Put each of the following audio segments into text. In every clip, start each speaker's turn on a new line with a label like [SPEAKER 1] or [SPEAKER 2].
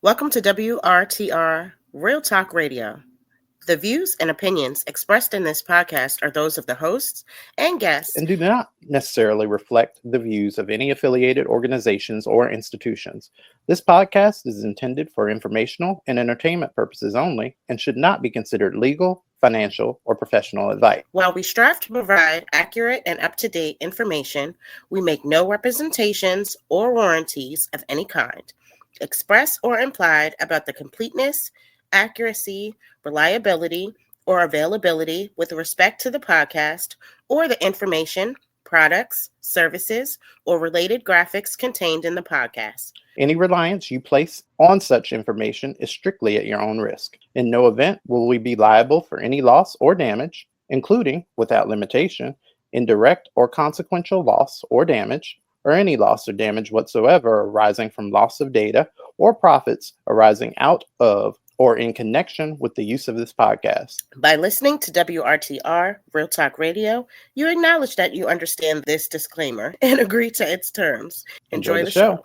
[SPEAKER 1] Welcome to WRTR Real Talk Radio. The views and opinions expressed in this podcast are those of the hosts and guests
[SPEAKER 2] and do not necessarily reflect the views of any affiliated organizations or institutions. This podcast is intended for informational and entertainment purposes only and should not be considered legal, financial, or professional advice.
[SPEAKER 1] While we strive to provide accurate and up-to-date information, we make no representations or warranties of any kind, express or implied, about the completeness, accuracy, reliability, or availability with respect to the podcast or the information, products, services, or related graphics contained in the podcast.
[SPEAKER 2] Any reliance you place on such information is strictly at your own risk. In no event will we be liable for any loss or damage, including, without limitation, indirect or consequential loss or damage, or any loss or damage whatsoever arising from loss of data or profits arising out of or in connection with the use of this podcast.
[SPEAKER 1] By listening to WRTR Real Talk Radio, you acknowledge that you understand this disclaimer and agree to its terms. Enjoy the show.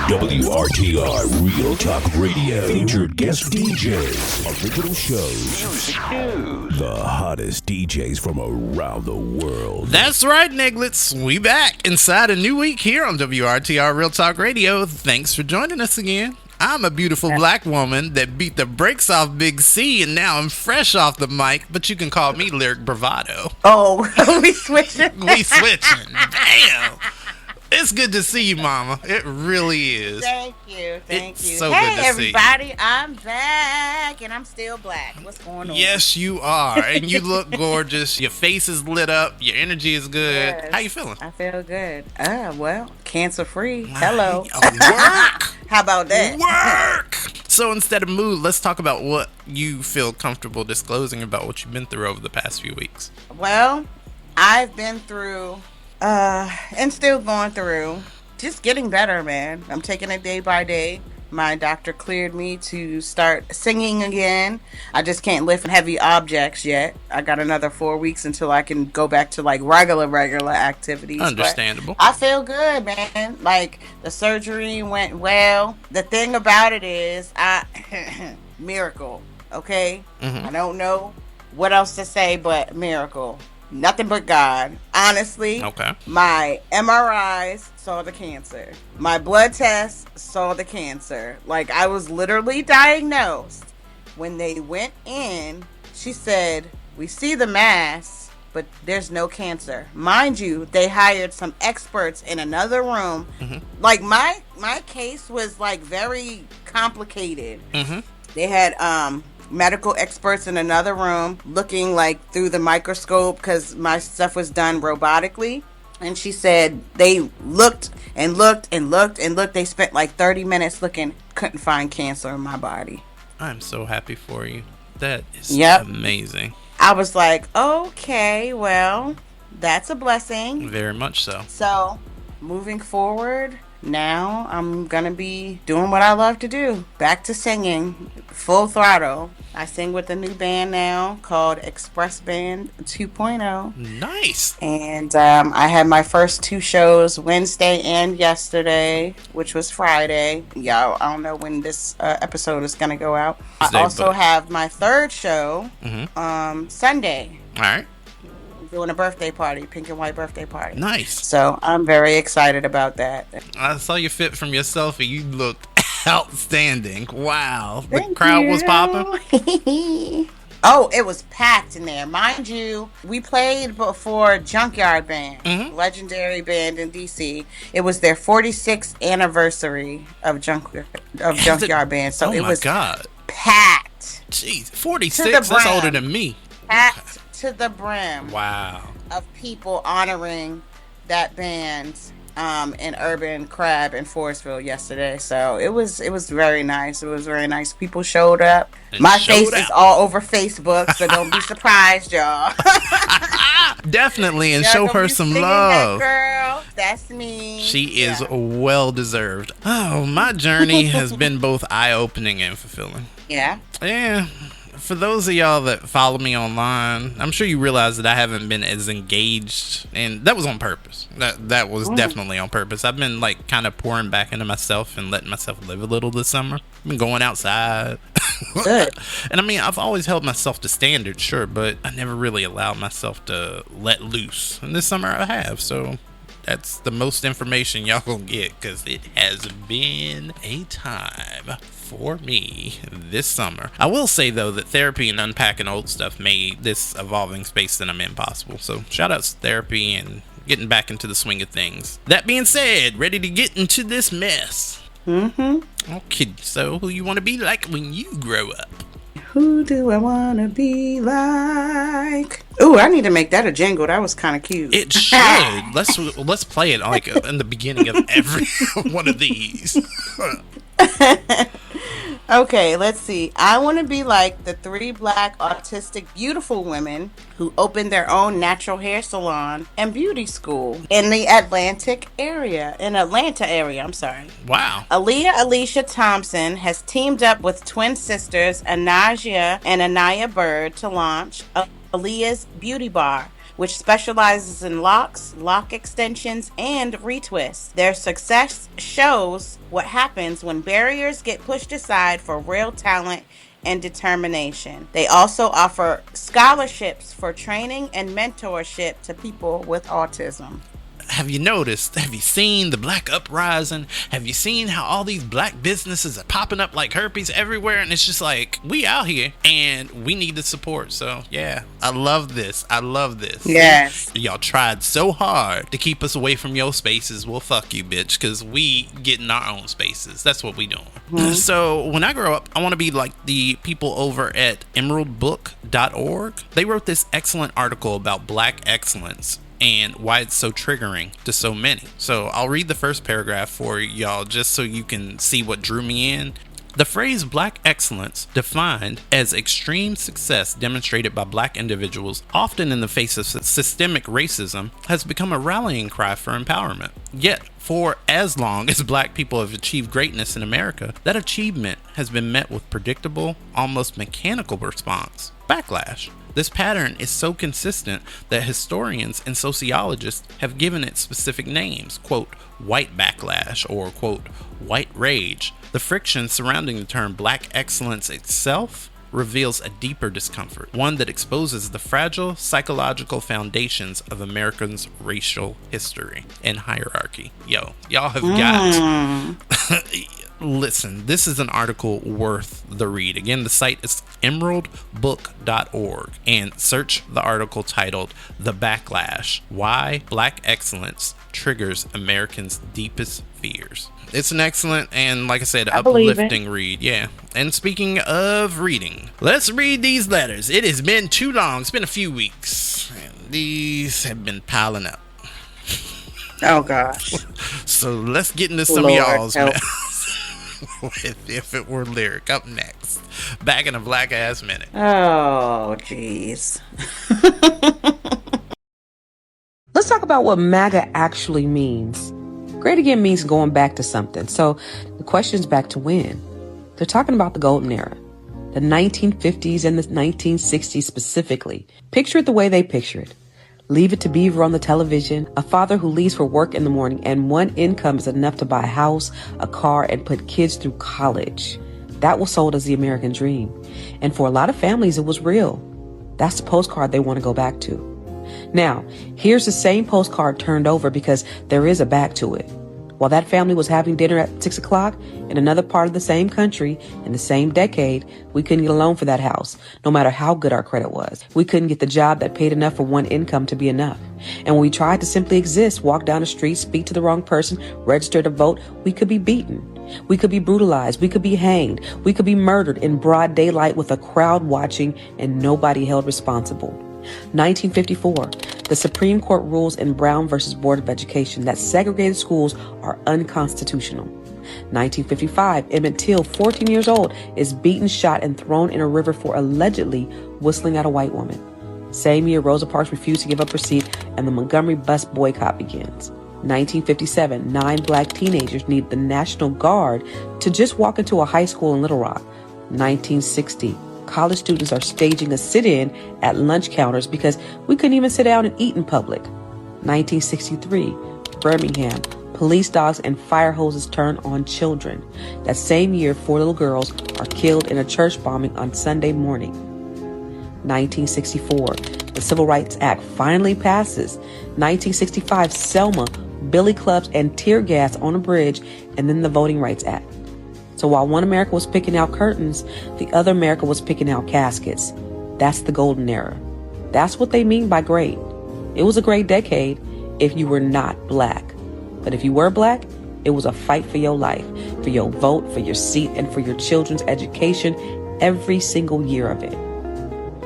[SPEAKER 3] WRTR Real Talk Radio. Featured guest DJs, original shows, music news, the hottest DJs from around the world.
[SPEAKER 4] That's right, Niglets. We back inside a new week here on WRTR Real Talk Radio. Thanks for joining us again. I'm a beautiful black woman that beat the brakes off Big C, and now I'm fresh off the mic, but you can call me Lyric Bravado.
[SPEAKER 1] Oh, we switching?
[SPEAKER 4] We switching. Damn. It's good to see you, Mama. It really is.
[SPEAKER 1] Thank you.
[SPEAKER 4] It's
[SPEAKER 1] you.
[SPEAKER 4] So
[SPEAKER 1] hey,
[SPEAKER 4] good to
[SPEAKER 1] everybody.
[SPEAKER 4] See you.
[SPEAKER 1] I'm back, and I'm still black. What's going on?
[SPEAKER 4] Yes, you are. And you look gorgeous. Your face is lit up. Your energy is good.
[SPEAKER 1] Yes.
[SPEAKER 4] How you feeling?
[SPEAKER 1] I feel good. Well, cancer-free. Hello.
[SPEAKER 4] Work.
[SPEAKER 1] How about that?
[SPEAKER 4] Work. So instead of mood, let's talk about what you feel comfortable disclosing about what you've been through over the past few weeks.
[SPEAKER 1] Well, I've been through, and still going through, just getting better, man. I'm taking it day by day. My doctor cleared me to start singing again. I just can't lift heavy objects yet. I got another 4 weeks until I can go back to like regular activities.
[SPEAKER 4] Understandable.
[SPEAKER 1] But I feel good, man. Like the surgery went well. The thing about it is, miracle. Okay, I don't know what else to say, but miracle. Nothing but God. Honestly,
[SPEAKER 4] Okay.
[SPEAKER 1] My MRIs saw the cancer. My blood tests saw the cancer. Like, I was literally diagnosed. When they went in, she said, "We see the mass, but there's no cancer." Mind you, they hired some experts in another room. Like, my case was, like, very complicated. They had, medical experts in another room looking like through the microscope because my stuff was done robotically. And she said they looked and looked and looked and looked. They spent like 30 minutes looking, couldn't find cancer in my body.
[SPEAKER 4] I'm so happy for you. That is amazing.
[SPEAKER 1] I was like, okay, well, that's a blessing.
[SPEAKER 4] Very much so.
[SPEAKER 1] So moving forward, now I'm going to be doing what I love to do. Back to singing, full throttle. I sing with a new band now called Express Band 2.0.
[SPEAKER 4] Nice.
[SPEAKER 1] And I had my first 2 shows Wednesday and yesterday, which was Friday. Y'all, I don't know when this episode is going to go out. I also have my 3rd show Sunday.
[SPEAKER 4] All right.
[SPEAKER 1] Doing a birthday party, pink and white birthday party.
[SPEAKER 4] Nice.
[SPEAKER 1] So I'm very excited about that.
[SPEAKER 4] I saw your fit from your selfie. You looked outstanding. Wow.
[SPEAKER 1] Thank
[SPEAKER 4] the crowd
[SPEAKER 1] you.
[SPEAKER 4] was popping.
[SPEAKER 1] Oh, it was packed in there. Mind you, we played before Junkyard Band, legendary band in DC. It was their 46th anniversary of Junkyard Band. So it was packed.
[SPEAKER 4] Jeez, 46? That's older than me.
[SPEAKER 1] Packed to the brim.
[SPEAKER 4] Wow.
[SPEAKER 1] Of people honoring that band in Urban Crab in Forestville yesterday. So it was very nice. It was very nice. People showed up. My face is all over Facebook, so don't be surprised, y'all.
[SPEAKER 4] Definitely, and show her some love.
[SPEAKER 1] That girl, that's me.
[SPEAKER 4] She is well deserved. Oh, my journey has been both eye-opening and fulfilling.
[SPEAKER 1] Yeah.
[SPEAKER 4] Yeah. for those of y'all that follow me online, I'm sure you realize that I haven't been as engaged, and that was on purpose. That was definitely on purpose. I've been like kind of pouring back into myself and letting myself live a little this summer. I've been going outside.
[SPEAKER 1] Good.
[SPEAKER 4] And I mean, I've always held myself to standards, sure, but I never really allowed myself to let loose. And this summer I have, so that's the most information y'all gonna get, because it has been a time for me this summer. I will say, though, that therapy and unpacking old stuff made this evolving space that I'm in possible. So shout outs to therapy and getting back into the swing of things. That being said, ready to get into this mess. Okay, so who you want to be like when you grow up?
[SPEAKER 1] Who do I want to be like? Ooh, I need to make that a jingle. That was kind of cute.
[SPEAKER 4] It should. Let's play it like in the beginning of every one of these.
[SPEAKER 1] Okay, let's see. I want to be like the 3 black, autistic, beautiful women who opened their own natural hair salon and beauty school in the Atlanta area. I'm sorry.
[SPEAKER 4] Wow.
[SPEAKER 1] Aaliyah Alicia Thompson has teamed up with twin sisters Anaja and Anaya Bird to launch Aaliyah's Beauty Bar, which specializes in locks, lock extensions, and retwists. Their success shows what happens when barriers get pushed aside for real talent and determination. They also offer scholarships for training and mentorship to people with autism.
[SPEAKER 4] Have you noticed? Have you seen the black uprising? Have you seen how all these black businesses are popping up like herpes everywhere? And it's just like, we out here and we need the support. So yeah, I love this.
[SPEAKER 1] Yes.
[SPEAKER 4] Y'all tried so hard to keep us away from your spaces. Well, fuck you, bitch, because we get in our own spaces. That's what we doing. So when I grow up, I want to be like the people over at emeraldbook.org. They wrote this excellent article about black excellence and why it's so triggering to so many. So I'll read the first paragraph for y'all just so you can see what drew me in. The phrase black excellence, defined as extreme success demonstrated by black individuals, often in the face of systemic racism, has become a rallying cry for empowerment. Yet, for as long as black people have achieved greatness in America, that achievement has been met with predictable, almost mechanical response: backlash. This pattern is so consistent that historians and sociologists have given it specific names, quote, white backlash, or quote, white rage. The friction surrounding the term black excellence itself reveals a deeper discomfort, one that exposes the fragile psychological foundations of Americans' racial history and hierarchy. Y'all have got... Listen, this is an article worth the read. Again, the site is emeraldbook.org, and search the article titled The Backlash: Why Black Excellence Triggers Americans' Deepest Fears. It's an excellent and, like I said, uplifting read. Yeah. And speaking of reading, let's read these letters. It has been too long. It's been a few weeks. And these have been piling up.
[SPEAKER 1] Oh, gosh.
[SPEAKER 4] So let's get into some of y'all's mess. With If It Were Lyric up next. Back in a black ass minute.
[SPEAKER 1] Oh, jeez.
[SPEAKER 5] Let's talk about what MAGA actually means. Great again means going back to something. So the question's back to when? They're talking about the golden era, the 1950s and the 1960s specifically. Picture it the way they picture it. Leave It to Beaver on the television, a father who leaves for work in the morning and one income is enough to buy a house, a car, and put kids through college. That was sold as the American dream. And for a lot of families, it was real. That's the postcard they want to go back to. Now, here's the same postcard turned over because there is a back to it. While that family was having dinner at 6 o'clock in another part of the same country in the same decade, we couldn't get a loan for that house, no matter how good our credit was. We couldn't get the job that paid enough for one income to be enough. And when we tried to simply exist, walk down the street, speak to the wrong person, register to vote, we could be beaten. We could be brutalized. We could be hanged. We could be murdered in broad daylight with a crowd watching and nobody held responsible. 1954, the Supreme Court rules in Brown versus Board of Education that segregated schools are unconstitutional. 1955, Emmett Till, 14 years old, is beaten, shot, and thrown in a river for allegedly whistling at a white woman. Same year, Rosa Parks refused to give up her seat, and the Montgomery bus boycott begins. 1957, 9 black teenagers need the National Guard to just walk into a high school in Little Rock. 1960, college students are staging a sit-in at lunch counters because we couldn't even sit down and eat in public. 1963, Birmingham, police dogs and fire hoses turn on children. That same year, 4 little girls are killed in a church bombing on Sunday morning. 1964, the Civil Rights Act finally passes. 1965, Selma, billy clubs and tear gas on a bridge, and then the Voting Rights Act. So while one America was picking out curtains, the other America was picking out caskets. That's the golden era. That's what they mean by great. It was a great decade if you were not black. But if you were black, it was a fight for your life, for your vote, for your seat, and for your children's education every single year of it.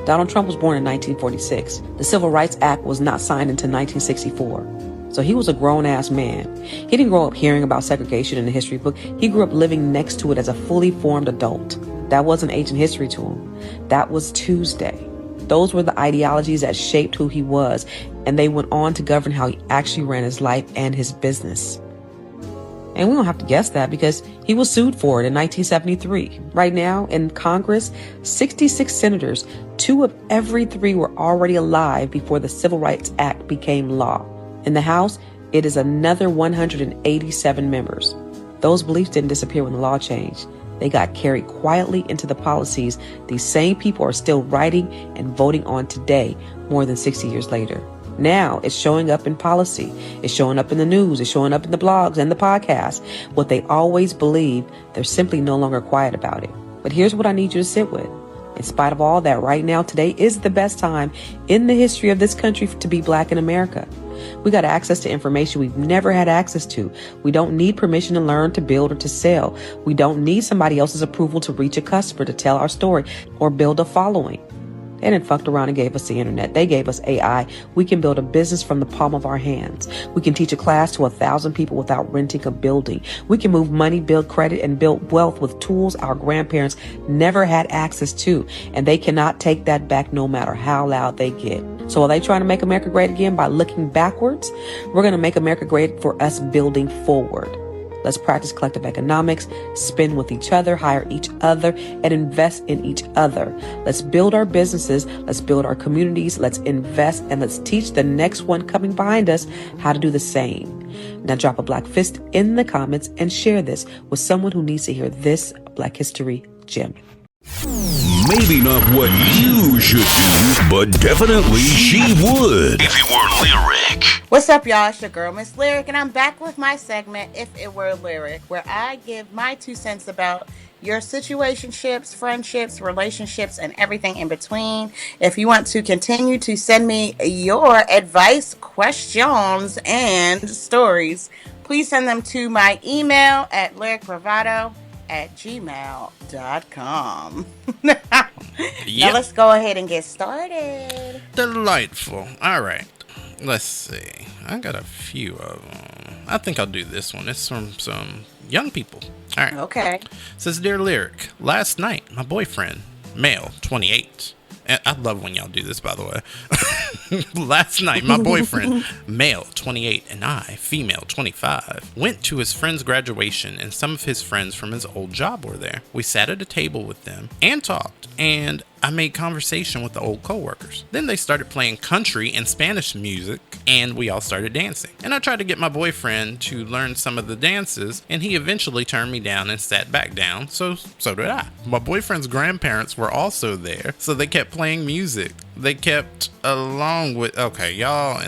[SPEAKER 5] Donald Trump was born in 1946. The Civil Rights Act was not signed until 1964. So he was a grown-ass man. He didn't grow up hearing about segregation in the history book. He grew up living next to it as a fully formed adult. That wasn't ancient history to him. That was Tuesday. Those were the ideologies that shaped who he was, and they went on to govern how he actually ran his life and his business. And we don't have to guess that because he was sued for it in 1973. Right now, in Congress, 66 senators, 2 of every 3 were already alive before the Civil Rights Act became law. In the House, it is another 187 members. Those beliefs didn't disappear when the law changed. They got carried quietly into the policies these same people are still writing and voting on today, more than 60 years later. Now it's showing up in policy. It's showing up in the news. It's showing up in the blogs and the podcasts. What they always believed, they're simply no longer quiet about it. But here's what I need you to sit with. In spite of all that, right now, today is the best time in the history of this country to be black in America. We got access to information we've never had access to. We don't need permission to learn, to build, or to sell. We don't need somebody else's approval to reach a customer, to tell our story, or build a following. They didn't fucked around and gave us the internet. They gave us AI. We can build a business from the palm of our hands. We can teach a class to 1,000 people without renting a building. We can move money, build credit, and build wealth with tools our grandparents never had access to. And they cannot take that back no matter how loud they get. So are they trying to make America great again by looking backwards? We're going to make America great for us building forward. Let's practice collective economics, spend with each other, hire each other, and invest in each other. Let's build our businesses. Let's build our communities. Let's invest, and let's teach the next one coming behind us how to do the same. Now drop a black fist in the comments and share this with someone who needs to hear this Black History gem.
[SPEAKER 3] Maybe not what you should do, but definitely she would if it were lyric.
[SPEAKER 1] What's up, y'all? It's your girl, Miss Lyric, and I'm back with my segment, If It Were Lyric, where I give my 2 cents about your situationships, friendships, relationships, and everything in between. If you want to continue to send me your advice, questions, and stories, please send them to my email at lyricbravado@gmail.com. Now let's go ahead and get started.
[SPEAKER 4] Delightful. All right. Let's see. I got a few of them. I think I'll do this one. It's from some young people. All right.
[SPEAKER 1] Okay.
[SPEAKER 4] It says, Dear Lyric, last night, my boyfriend, male, 28. And I love when y'all do this, by the way. Last night, my boyfriend, male, 28, and I, female, 25, went to his friend's graduation, and some of his friends from his old job were there. We sat at a table with them and talked, and I made conversation with the old coworkers. Then they started playing country and Spanish music, and we all started dancing. And I tried to get my boyfriend to learn some of the dances, and he eventually turned me down and sat back down, so did I. My boyfriend's grandparents were also there, so they kept playing music. They kept along with, y'all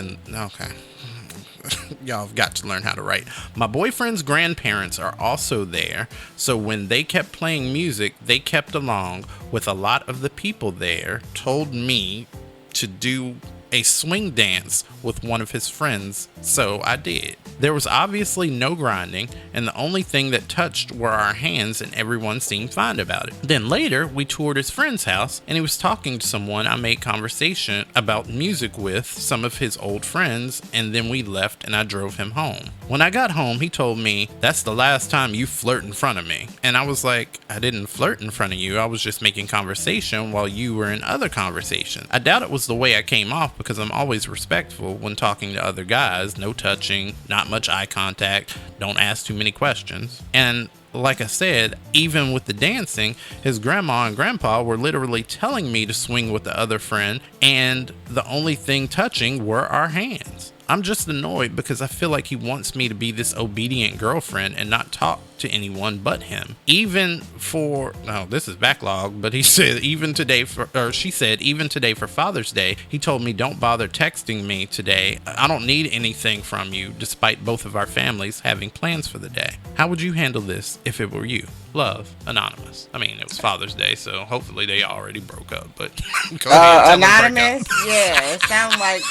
[SPEAKER 4] have got to learn how to write. My boyfriend's grandparents are also there, so when they kept playing music, they kept along with a lot of the people there, told me to do a swing dance with one of his friends, so I did. There was obviously no grinding, and the only thing that touched were our hands, and everyone seemed fine about it. Then later, we toured his friend's house, and he was talking to someone I made conversation about music with, some of his old friends, and then we left and I drove him home. When I got home, he told me, "That's the last time you flirt in front of me." And I was like, I didn't flirt in front of you. I was just making conversation while you were in other conversations. I doubt it was the way I came off because I'm always respectful when talking to other guys. No touching, not much eye contact, don't ask too many questions. And like I said, even with the dancing, his grandma and grandpa were literally telling me to swing with the other friend, and the only thing touching were our hands. I'm just annoyed because I feel like he wants me to be this obedient girlfriend and not talk to anyone but him. Even for, no, this is backlog, but he said even today she said even today for Father's Day, he told me don't bother texting me today. I don't need anything from you, despite both of our families having plans for the day. How would you handle this if it were you? Love, Anonymous. I mean, it was Father's Day, so hopefully they already broke up, but go ahead,
[SPEAKER 1] Anonymous? Yeah, it sounds like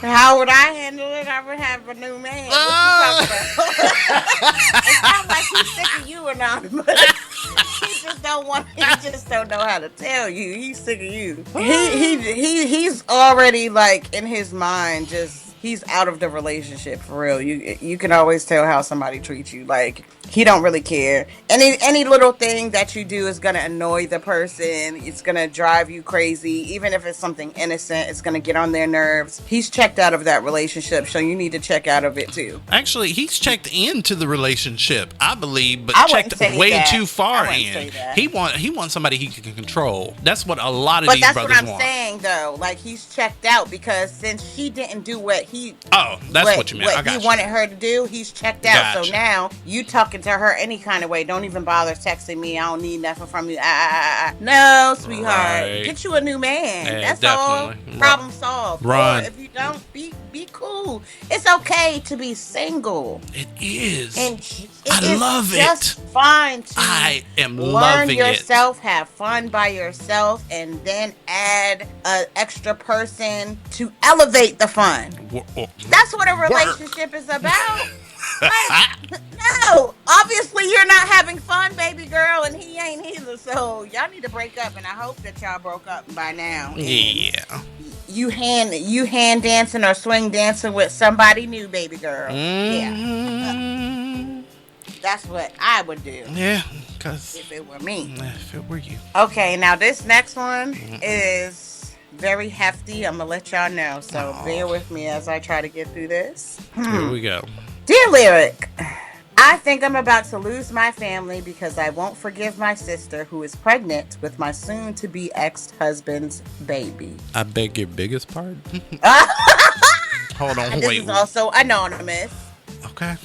[SPEAKER 1] how would I handle it? I would have a new man. What you talking about? It sounds like he's sick of you, Anonymous. He just don't know how to tell you. He's sick of you. He's already like in his mind he's out of the relationship for real. You can always tell how somebody treats you. Like he don't really care. Any little thing that you do is gonna annoy the person. It's gonna drive you crazy. Even if it's something innocent, it's gonna get on their nerves. He's checked out of that relationship, so you need to check out of it too.
[SPEAKER 4] Actually, he's checked into the relationship, I believe, but checked way too far in. He wants somebody he can control. That's what a lot of these brothers want.
[SPEAKER 1] But that's what I'm saying though. Like he's checked out because since she didn't do what he
[SPEAKER 4] what you meant.
[SPEAKER 1] What he wanted her to do, he's checked out. Gotcha. So now you talking to her any kind of way. Don't even bother texting me. I don't need nothing from you. No, sweetheart. Right. Get you a new man. Hey, that's definitely. All. Problem solved.
[SPEAKER 4] Run.
[SPEAKER 1] Or if you don't, be cool. It's okay to be single.
[SPEAKER 4] It is.
[SPEAKER 1] And
[SPEAKER 4] I love it.
[SPEAKER 1] Just fine to
[SPEAKER 4] I am
[SPEAKER 1] learn
[SPEAKER 4] loving
[SPEAKER 1] yourself, have fun by yourself, and then add an extra person to elevate the fun. That's what a relationship is about. Like, no, obviously you're not having fun, baby girl, and he ain't either. So y'all need to break up, and I hope that y'all broke up by now.
[SPEAKER 4] Yeah.
[SPEAKER 1] You hand dancing or swing dancing with somebody new, baby girl.
[SPEAKER 4] Mm-hmm.
[SPEAKER 1] Yeah. That's what I would do.
[SPEAKER 4] Yeah, because
[SPEAKER 1] if it were me.
[SPEAKER 4] If it were you.
[SPEAKER 1] Okay, now this next one is very hefty. I'm gonna let y'all know, so bear with me as I try to get through this.
[SPEAKER 4] Here we go.
[SPEAKER 1] Dear Lyric, I think I'm about to lose my family because I won't forgive my sister who is pregnant with my soon-to-be ex-husband's baby.
[SPEAKER 4] I beg your biggest pardon? Hold on,
[SPEAKER 1] wait. This is also anonymous.
[SPEAKER 4] Okay.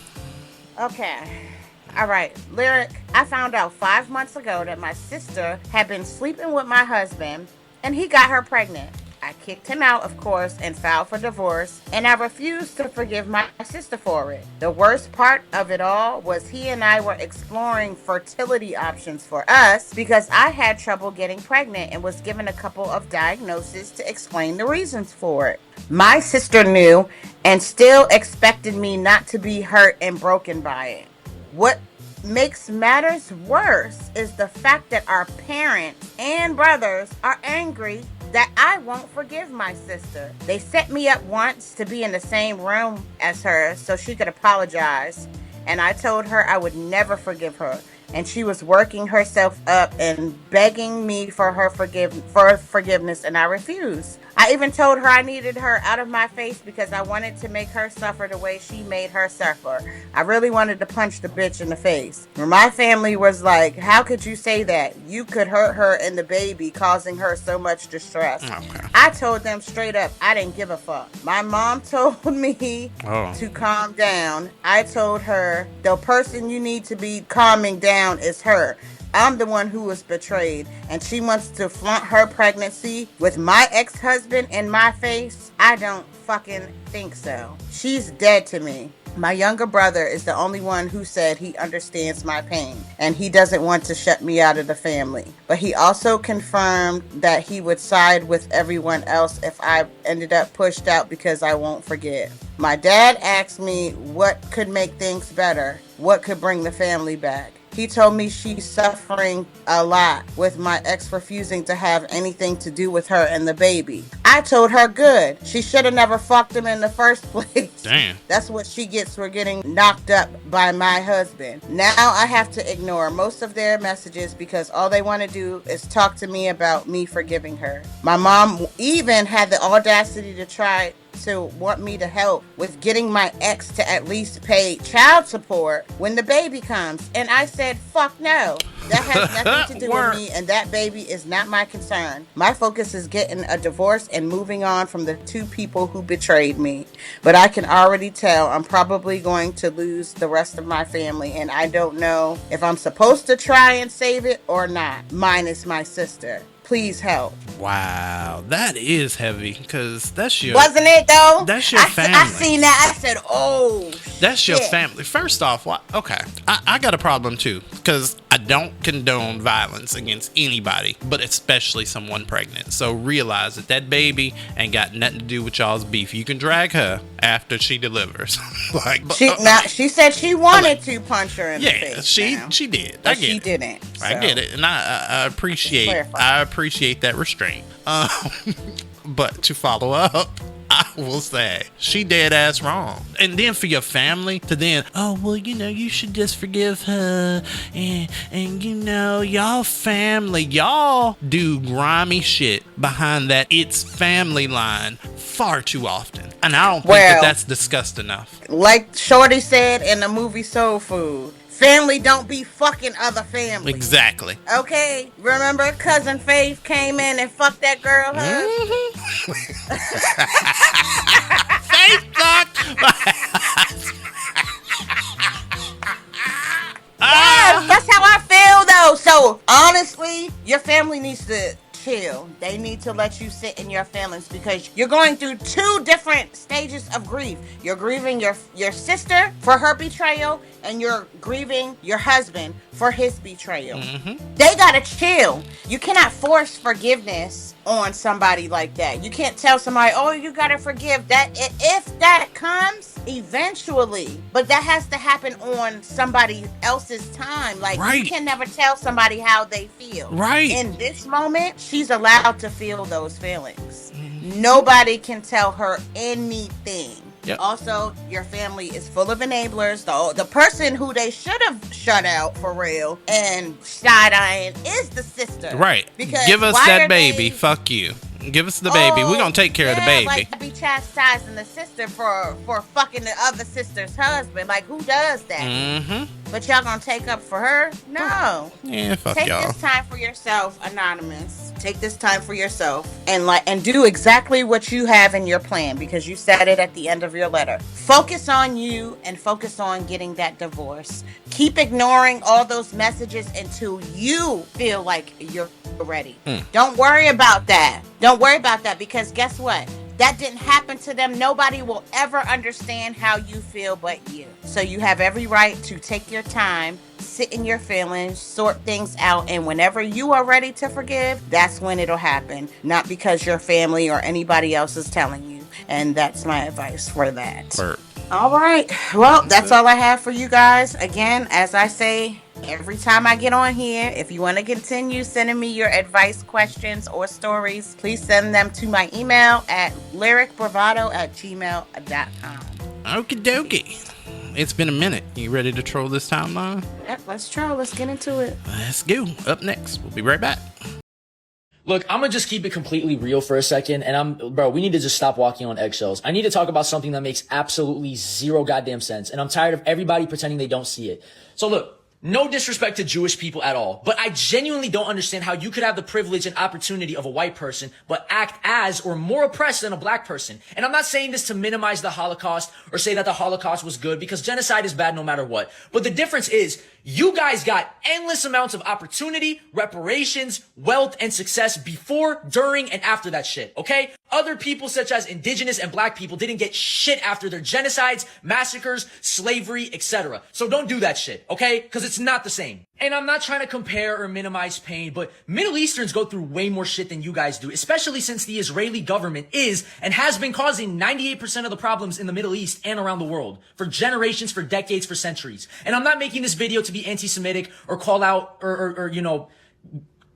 [SPEAKER 1] All right, Lyric, I found out 5 months ago that my sister had been sleeping with my husband and he got her pregnant. I kicked him out, of course, and filed for divorce, and I refused to forgive my sister for it. The worst part of it all was he and I were exploring fertility options for us because I had trouble getting pregnant and was given a couple of diagnoses to explain the reasons for it. My sister knew and still expected me not to be hurt and broken by it. What makes matters worse is the fact that our parents and brothers are angry that I won't forgive my sister. They set me up once to be in the same room as her so she could apologize, and I told her I would never forgive her. And she was working herself up and begging me for her forgiveness, and I refused. I even told her I needed her out of my face because I wanted to make her suffer the way she made her suffer. I really wanted to punch the bitch in the face. My family was like, how could you say that? You could hurt her and the baby, causing her so much distress.
[SPEAKER 4] Okay.
[SPEAKER 1] I told them straight up, I didn't give a fuck. My mom told me to calm down. I told her, the person you need to be calming down is her. I'm the one who was betrayed, and she wants to flaunt her pregnancy with my ex-husband in my face? I don't fucking think so. She's dead to me. My younger brother is the only one who said he understands my pain, and he doesn't want to shut me out of the family. But he also confirmed that he would side with everyone else if I ended up pushed out because I won't forgive. My dad asked me what could make things better, what could bring the family back. He told me she's suffering a lot with my ex refusing to have anything to do with her and the baby. I told her good. She should have never fucked him in the first place.
[SPEAKER 4] Damn.
[SPEAKER 1] That's what she gets for getting knocked up by my husband. Now I have to ignore most of their messages because all they want to do is talk to me about me forgiving her. My mom even had the audacity to try to want me to help with getting my ex to at least pay child support when the baby comes. And I said, fuck no. That has nothing to do with me, and that baby is not my concern. My focus is getting a divorce and moving on from the two people who betrayed me. But I can already tell I'm probably going to lose the rest of my family, and I don't know if I'm supposed to try and save it or not, minus my sister. Please help.
[SPEAKER 4] Wow, that is heavy, because that's your...
[SPEAKER 1] Wasn't it, though?
[SPEAKER 4] That's your family.
[SPEAKER 1] I seen that. I said, oh,
[SPEAKER 4] that's
[SPEAKER 1] shit.
[SPEAKER 4] your family. First off, okay, I got a problem, too, because I don't condone violence against anybody, but especially someone pregnant. So realize that baby ain't got nothing to do with y'all's beef. You can drag her after she delivers.
[SPEAKER 1] She said she wanted to punch her in the face.
[SPEAKER 4] Yeah, she did.
[SPEAKER 1] But she didn't. So.
[SPEAKER 4] I get it, and I appreciate that restraint. But to follow up, I will say she dead ass wrong. And then for your family to then, oh well, you should just forgive her, and y'all family, y'all do grimy shit behind that it's family line far too often, and I don't think that's discussed enough.
[SPEAKER 1] Like Shorty said in the movie Soul Food, family don't be fucking other family.
[SPEAKER 4] Exactly.
[SPEAKER 1] Okay, remember Cousin Faith came in and fucked that girl?
[SPEAKER 4] Faith fucked.
[SPEAKER 1] Yes, that's how I feel though. So honestly, your family needs to chill. They need to let you sit in your feelings, because you're going through two different stages of grief. You're grieving your sister for her betrayal, and you're grieving your husband for his betrayal. They gotta chill. You cannot force forgiveness on somebody like that. You can't tell somebody, oh, you gotta forgive that. If that comes eventually, but that has to happen on somebody else's time. Like, you can never tell somebody how they feel.
[SPEAKER 4] Right.
[SPEAKER 1] In this moment, she's allowed to feel those feelings. Nobody can tell her anything.
[SPEAKER 4] Yep.
[SPEAKER 1] Also, your family is full of enablers. The person who they should have shut out for real and side-eyeing is the sister.
[SPEAKER 4] Right.
[SPEAKER 1] Because
[SPEAKER 4] give us that baby. Fuck you. Give us the baby. We're going to take care of the baby.
[SPEAKER 1] Like, be chastising the sister for fucking the other sister's husband. Like, who does that? But y'all gonna take up for her? No.
[SPEAKER 4] Yeah, fuck
[SPEAKER 1] Take
[SPEAKER 4] y'all.
[SPEAKER 1] this time for yourself, Anonymous. Take this time for yourself and do exactly what you have in your plan, because you said it at the end of your letter. Focus on you and focus on getting that divorce. Keep ignoring all those messages until you feel like you're ready. Don't worry about that. Don't worry about that, because guess what? That didn't happen to them. Nobody will ever understand how you feel but you. So you have every right to take your time, sit in your feelings, sort things out, and whenever you are ready to forgive, that's when it'll happen. Not because your family or anybody else is telling you. And that's my advice for that. All right. Well, that's all I have for you guys. Again, as I say every time I get on here, if you want to continue sending me your advice, questions, or stories, please send them to my email at lyricbravado@gmail.com.
[SPEAKER 4] Okie dokie. It's been a minute. You ready to troll this timeline?
[SPEAKER 1] Yep, let's troll. Let's get into it.
[SPEAKER 4] Let's go. Up next, we'll be right back.
[SPEAKER 6] Look, I'm gonna just keep it completely real for a second, and we need to just stop walking on eggshells. I need to talk about something that makes absolutely zero goddamn sense, and I'm tired of everybody pretending they don't see it. So look, no disrespect to Jewish people at all, but I genuinely don't understand how you could have the privilege and opportunity of a white person, but act as or more oppressed than a black person. And I'm not saying this to minimize the Holocaust or say that the Holocaust was good, because genocide is bad no matter what. But the difference is, you guys got endless amounts of opportunity, reparations, wealth, and success before, during, and after that shit, okay? Other people such as indigenous and black people didn't get shit after their genocides, massacres, slavery, etc. So don't do that shit, okay? Because it's not the same. And I'm not trying to compare or minimize pain, but Middle Easterns go through way more shit than you guys do, especially since the Israeli government is and has been causing 98% of the problems in the Middle East and around the world for generations, for decades, for centuries. And I'm not making this video to be anti-Semitic or call out or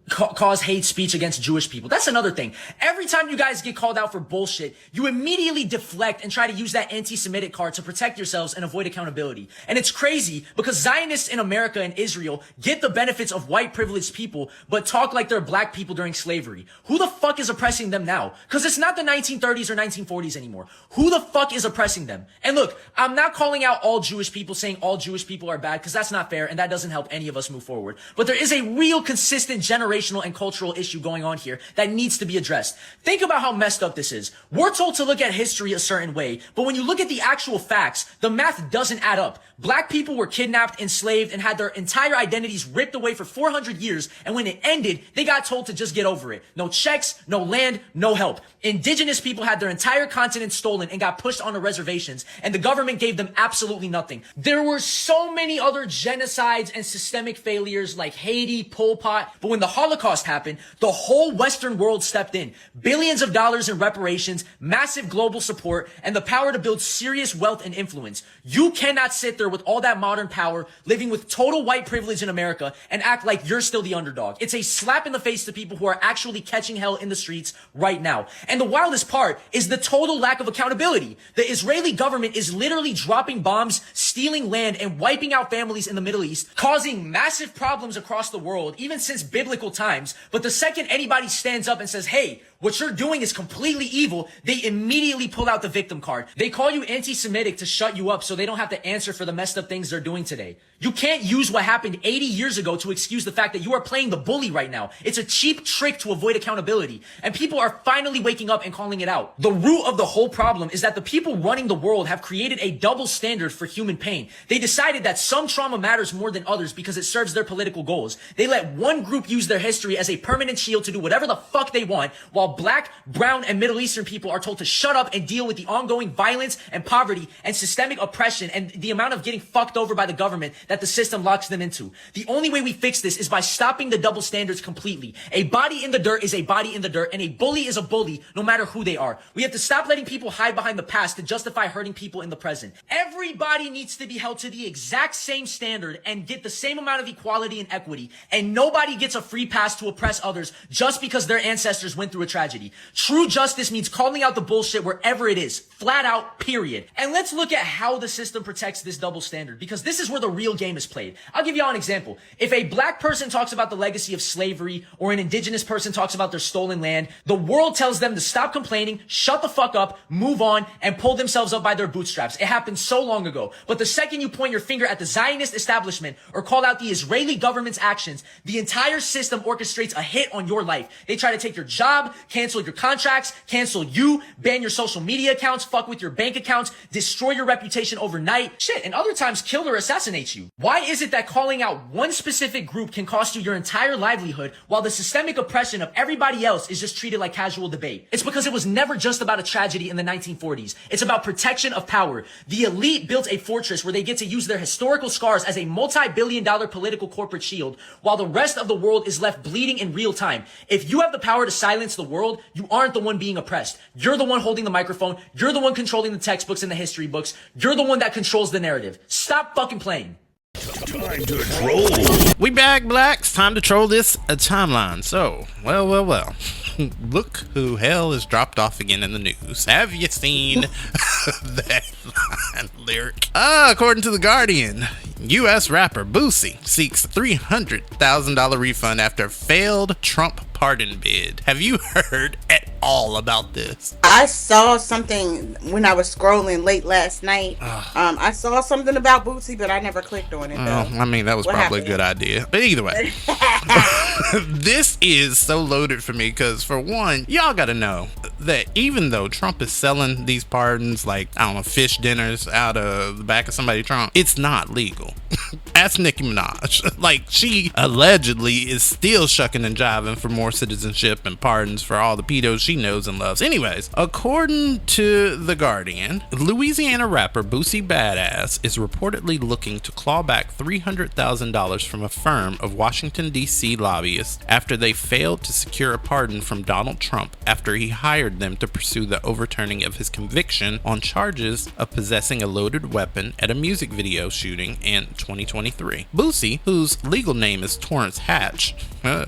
[SPEAKER 6] cause hate speech against Jewish people. That's another thing. Every time you guys get called out for bullshit, you immediately deflect and try to use that anti-Semitic card to protect yourselves and avoid accountability. And it's crazy because Zionists in America and Israel get the benefits of white privileged people, but talk like they're black people during slavery. Who the fuck is oppressing them now? Because it's not the 1930s or 1940s anymore. Who the fuck is oppressing them? And look, I'm not calling out all Jewish people, saying all Jewish people are bad, because that's not fair and that doesn't help any of us move forward. But there is a real consistent generational and cultural issue going on here that needs to be addressed. Think about how messed up this is. We're told to look at history a certain way, but when you look at the actual facts, the math doesn't add up. Black people were kidnapped, enslaved, and had their entire identities ripped away for 400 years, and when it ended, they got told to just get over it. No checks, no land, no help. Indigenous people had their entire continent stolen and got pushed onto reservations, and the government gave them absolutely nothing. There were so many other genocides and systemic failures like Haiti, Pol Pot, but when the Holocaust happened, the whole Western world stepped in. Billions of dollars in reparations, massive global support, and the power to build serious wealth and influence. You cannot sit there with all that modern power, living with total white privilege in America, and act like you're still the underdog. It's a slap in the face to people who are actually catching hell in the streets right now. And the wildest part is the total lack of accountability. The Israeli government is literally dropping bombs, stealing land, and wiping out families in the Middle East, causing massive problems across the world, even since biblical times. But the second anybody stands up and says, hey, what you're doing is completely evil, they immediately pull out the victim card. They call you anti-Semitic to shut you up so they don't have to answer for the messed up things they're doing today. You can't use what happened 80 years ago to excuse the fact that you are playing the bully right now. It's a cheap trick to avoid accountability, and people are finally waking up and calling it out. The root of the whole problem is that the people running the world have created a double standard for human pain. They decided that some trauma matters more than others because it serves their political goals. They let one group use their history as a permanent shield to do whatever the fuck they want, while Black, brown, and Middle Eastern people are told to shut up and deal with the ongoing violence and poverty and systemic oppression and the amount of getting fucked over by the government that the system locks them into. The only way we fix this is by stopping the double standards completely. A body in the dirt is a body in the dirt, and a bully is a bully no matter who they are. We have to stop letting people hide behind the past to justify hurting people in the present. Everybody needs to be held to the exact same standard and get the same amount of equality and equity, and nobody gets a free pass to oppress others just because their ancestors went through a tragedy. True justice means calling out the bullshit wherever it is. Flat out, period. And let's look at how the system protects this double standard, because this is where the real game is played. I'll give y'all an example. If a black person talks about the legacy of slavery, or an indigenous person talks about their stolen land, the world tells them to stop complaining, shut the fuck up, move on, and pull themselves up by their bootstraps. It happened so long ago. But the second you point your finger at the Zionist establishment or call out the Israeli government's actions, the entire system orchestrates a hit on your life. They try to take your job, cancel your contracts, cancel you, ban your social media accounts, fuck with your bank accounts, destroy your reputation overnight, shit, and other times kill or assassinate you. Why is it that calling out one specific group can cost you your entire livelihood while the systemic oppression of everybody else is just treated like casual debate? It's because it was never just about a tragedy in the 1940s. It's about protection of power. The elite built a fortress where they get to use their historical scars as a multi-billion-dollar political corporate shield, while the rest of the world is left bleeding in real time. If you have the power to silence the world, you aren't the one being oppressed. You're the one holding the microphone. You're the one controlling the textbooks and the history books. You're the one that controls the narrative. Stop fucking playing.
[SPEAKER 3] Time to troll.
[SPEAKER 4] We back, Blacks. Time to troll this timeline. So, well. Look who hell is dropped off again in the news. Have you seen that line lyric? According to The Guardian, U.S. rapper Boosie seeks $300,000 refund after failed Trump pardon bid. Have you heard at all about this?
[SPEAKER 1] I saw something when I was scrolling late last night. I saw something about Bootsy, but I never clicked on it.
[SPEAKER 4] I mean, that was probably a good idea. But either way, this is so loaded for me because, for one, y'all gotta know that even though Trump is selling these pardons like, I don't know, fish dinners out of the back of somebody's trunk, it's not legal. Ask Nicki Minaj. Like, she allegedly is still shucking and jiving for more citizenship and pardons for all the pedos she knows and loves. Anyways, according to The Guardian, Louisiana rapper Boosie Badass is reportedly looking to claw back $300,000 from a firm of Washington, D.C. lobbyists after they failed to secure a pardon from Donald Trump after he hired them to pursue the overturning of his conviction on charges of possessing a loaded weapon at a music video shooting in 2021. 2023. Boosie, whose legal name is Torrance Hatch,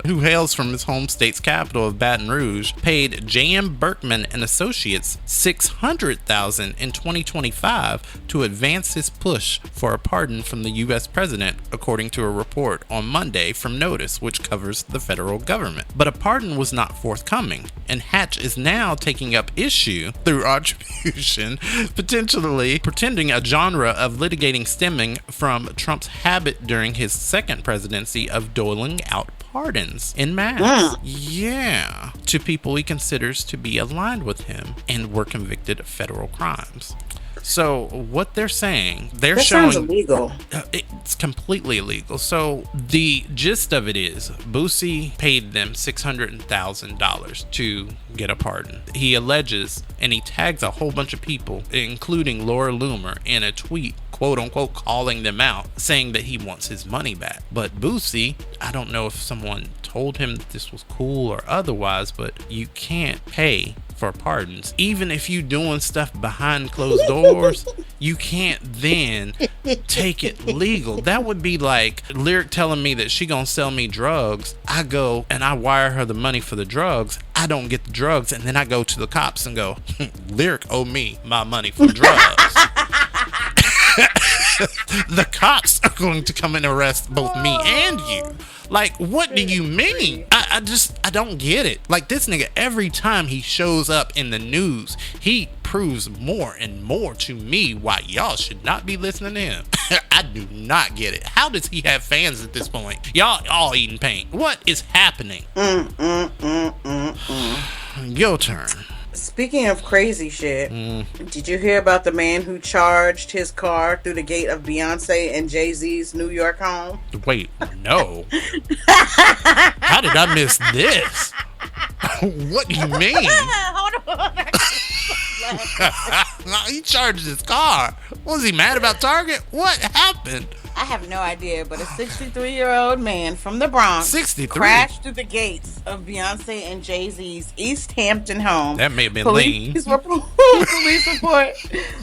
[SPEAKER 4] who hails from his home state's capital of Baton Rouge, paid J.M. Berkman and Associates $600,000 in 2025 to advance his push for a pardon from the U.S. president, according to a report on Monday from Notice, which covers the federal government. But a pardon was not forthcoming, and Hatch is now taking up issue through attribution, potentially pretending a genre of litigating stemming from Trump's habit during his second presidency of doling out pardons en masse. Yeah, to people he considers to be aligned with him and were convicted of federal crimes. So what they're saying, they're
[SPEAKER 1] that
[SPEAKER 4] showing
[SPEAKER 1] sounds illegal.
[SPEAKER 4] It's completely illegal. So the gist of it is Boosie paid them $600,000 to get a pardon. He alleges, and he tags a whole bunch of people, including Laura Loomer, in a tweet, quote unquote, calling them out, saying that he wants his money back. But Boosie, I don't know if someone told him that this was cool or otherwise, but you can't pay for pardons. Even if you doing stuff behind closed doors, you can't then take it legal. That would be like Lyric telling me that she gonna sell me drugs. I go and I wire her the money for the drugs. I don't get the drugs, and then I go to the cops and go, Lyric owe me my money for drugs. The cops are going to come and arrest both me and you. Like, what do you mean? I don't get it. Like, this nigga, every time he shows up in the news, he proves more and more to me why y'all should not be listening to him. I do not get it. How does he have fans at this point? Y'all all eating paint. What is happening? Your turn.
[SPEAKER 1] Speaking of crazy shit, did you hear about the man who charged his car through the gate of Beyonce and Jay-Z's New York home?
[SPEAKER 4] Wait, no. How did I miss this? What do you mean?
[SPEAKER 1] Hold on.
[SPEAKER 4] He charged his car. Was he mad about Target? What happened?
[SPEAKER 1] I have no idea, but a 63-year-old man from the Bronx
[SPEAKER 4] 63
[SPEAKER 1] crashed through the gates of Beyonce and Jay-Z's East Hampton home.
[SPEAKER 4] That may have been
[SPEAKER 1] Police report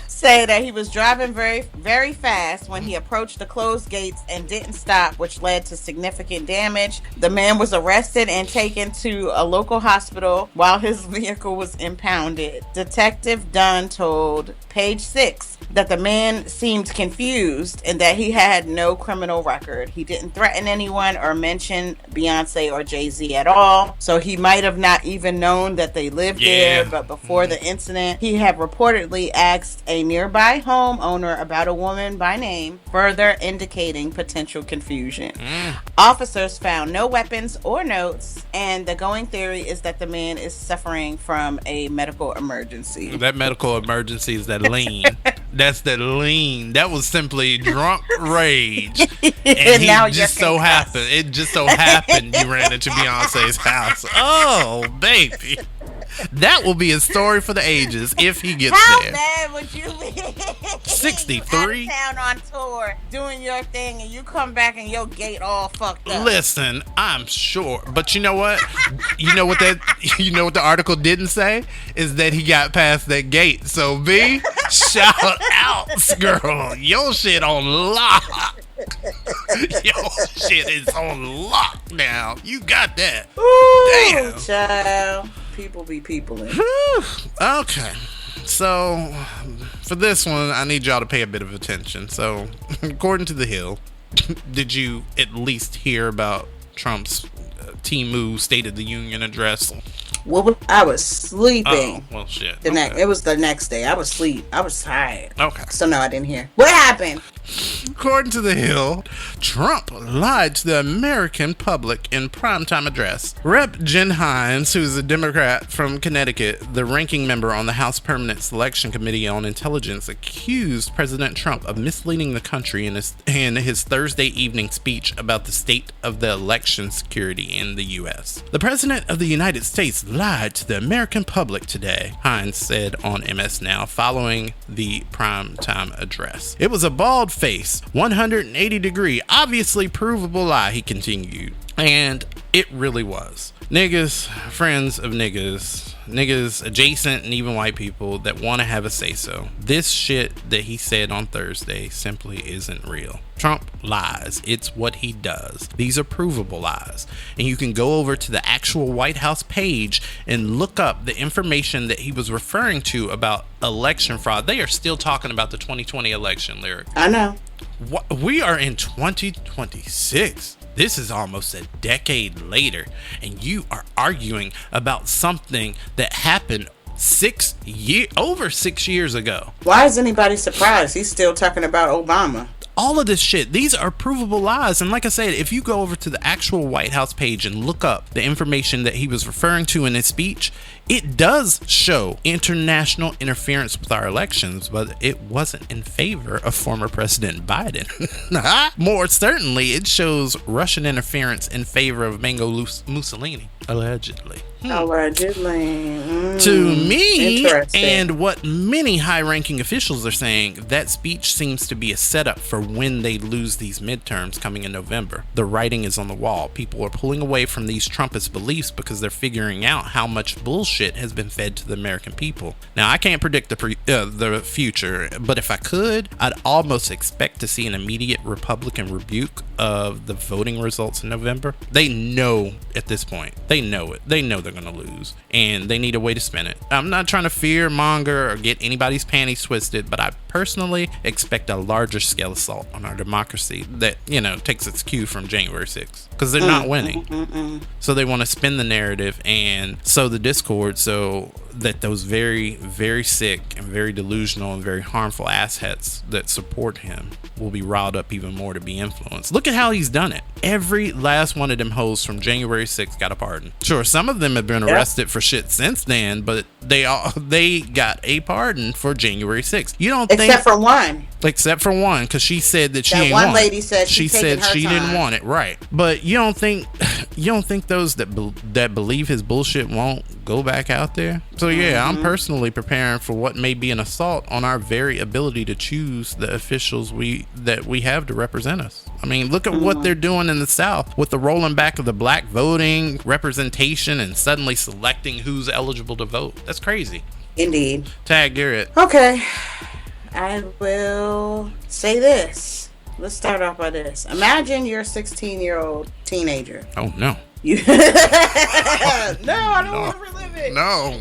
[SPEAKER 1] say that he was driving very, very fast when he approached the closed gates and didn't stop, which led to significant damage. The man was arrested and taken to a local hospital while his vehicle was impounded. Detective Dunn told Page 6 that the man seemed confused and that he had no criminal record. He didn't threaten anyone or mention Beyonce or Jay-Z at all, so he might have not even known that they lived there. But before the incident, he had reportedly asked a nearby homeowner about a woman by name, further indicating potential confusion. Officers found no weapons or notes, and the going theory is that the man is suffering from a medical emergency.
[SPEAKER 4] That medical emergency is that lean. That's that lean. That was simply drunk rage. And
[SPEAKER 1] now
[SPEAKER 4] it just so happened you ran into Beyonce's house. Oh, baby. That will be a story for the ages if he gets there.
[SPEAKER 1] How bad would you be?
[SPEAKER 4] 63?
[SPEAKER 1] Out of town on tour, doing your thing, and you come back and your gate all fucked up.
[SPEAKER 4] Listen, I'm sure, but you know what? You know what the article didn't say is that he got past that gate. So B, shout out, girl. Your shit on lock. Your shit is on lock now. You got that.
[SPEAKER 1] Ooh,
[SPEAKER 4] damn,
[SPEAKER 1] child. People be peopling.
[SPEAKER 4] Okay, so for this one, I need y'all to pay a bit of attention. So, according to The Hill, did you at least hear about Trump's Timu State of the Union address?
[SPEAKER 1] Well, I was sleeping.
[SPEAKER 4] Oh, well, shit.
[SPEAKER 1] It was the next day. I was asleep. I was tired.
[SPEAKER 4] Okay.
[SPEAKER 1] So no, I didn't hear. What happened?
[SPEAKER 4] According to The Hill, Trump lied to the American public in primetime address. Rep. Jen Hines, who's a Democrat from Connecticut, the ranking member on the House Permanent Selection Committee on Intelligence, accused President Trump of misleading the country in his Thursday evening speech about the state of the election security in the U.S. The President of the United States lied to the American public today, Hines said on MS Now following the primetime address. It was a bald face, 180-degree, obviously provable lie, he continued. And It really was. Niggas, friends of niggas adjacent and even white people that want to have a say-so. This shit that he said on Thursday simply isn't real. Trump lies. It's what he does. These are provable lies. And you can go over to the actual White House page and look up the information that he was referring to about election fraud. They are still talking about the 2020 election, Lyric.
[SPEAKER 1] I know.
[SPEAKER 4] We are in 2026. This is almost a decade later, and you are arguing about something that happened over 6 years ago.
[SPEAKER 1] Why is anybody surprised? He's still talking about Obama.
[SPEAKER 4] All of this shit, these are provable lies. And like I said, if you go over to the actual White House page and look up the information that he was referring to in his speech, it does show international interference with our elections, but it wasn't in favor of former President Biden. More certainly, it shows Russian interference in favor of Benito Mussolini, allegedly.
[SPEAKER 1] Allegedly.
[SPEAKER 4] To me, and what many high-ranking officials are saying, that speech seems to be a setup for when they lose these midterms coming in November. The writing is on the wall. People are pulling away from these Trumpist beliefs because they're figuring out how much bullshit has been fed to the American people. Now, I can't predict the future, but if I could, I'd almost expect to see an immediate Republican rebuke of the voting results in November. They know at this point. They know it. They know they're going to lose, and they need a way to spin it. I'm not trying to fear monger or get anybody's panties twisted, but I personally expect a larger scale assault on our democracy that, takes its cue from January 6th, because they're not winning. So they want to spin the narrative and sow the discord so that those very, very sick and very delusional and very harmful asshats that support him will be riled up even more to be influenced. Look at how he's done it. Every last one of them hoes from January 6th got a pardon. Sure, some of them have been arrested for shit since then, but they got a pardon for January 6th. You don't think,
[SPEAKER 1] except for one.
[SPEAKER 4] Except for one, because she said that she
[SPEAKER 1] that
[SPEAKER 4] ain't
[SPEAKER 1] one
[SPEAKER 4] want
[SPEAKER 1] lady
[SPEAKER 4] it.
[SPEAKER 1] said
[SPEAKER 4] she said she
[SPEAKER 1] time.
[SPEAKER 4] didn't want it, right? But you don't think those that believe his bullshit won't go back out there? So yeah, I'm personally preparing for what may be an assault on our very ability to choose the officials that we have to represent us. I mean, look at what they're doing in the South with the rolling back of the black voting representation and suddenly selecting who's eligible to vote. That's crazy.
[SPEAKER 1] Indeed.
[SPEAKER 4] Tag Garrett.
[SPEAKER 1] Okay. I will say this. Let's start off by this. Imagine you're a 16-year-old teenager.
[SPEAKER 4] Oh, no.
[SPEAKER 1] No, I don't want to relive it.
[SPEAKER 4] No.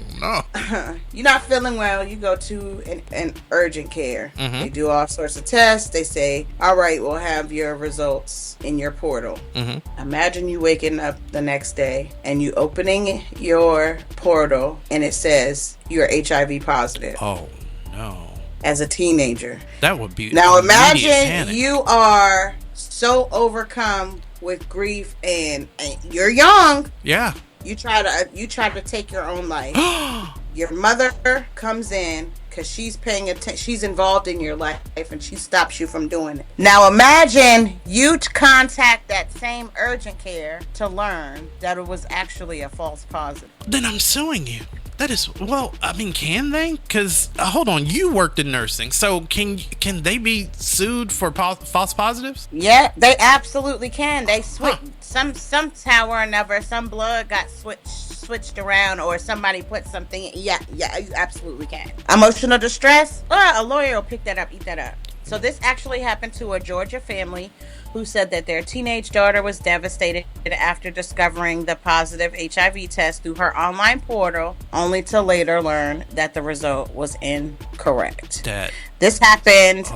[SPEAKER 1] You're not feeling well. You go to an urgent care. They do all sorts of tests. They say, all right, we'll have your results in your portal. Imagine you waking up the next day and you opening your portal and it says you're HIV positive.
[SPEAKER 4] Oh, no.
[SPEAKER 1] As a teenager.
[SPEAKER 4] That would be
[SPEAKER 1] now imagine
[SPEAKER 4] panic.
[SPEAKER 1] You are so overcome with grief and you're young.
[SPEAKER 4] Yeah.
[SPEAKER 1] You try to take your own life. Your mother comes in because she's paying attention. She's involved in your life and she stops you from doing it. Now imagine you contact that same urgent care to learn that it was actually a false positive.
[SPEAKER 4] Then I'm suing you. That is, well, I mean, can they? Because, hold on, you worked in nursing, so can they be sued for false positives?
[SPEAKER 1] Yeah, they absolutely can. They switch somehow or another. Some blood got switched around, or somebody put something. Yeah, you absolutely can. Emotional distress. A lawyer will pick that up, eat that up. So this actually happened to a Georgia family who said that their teenage daughter was devastated after discovering the positive HIV test through her online portal, only to later learn that the result was incorrect. This happened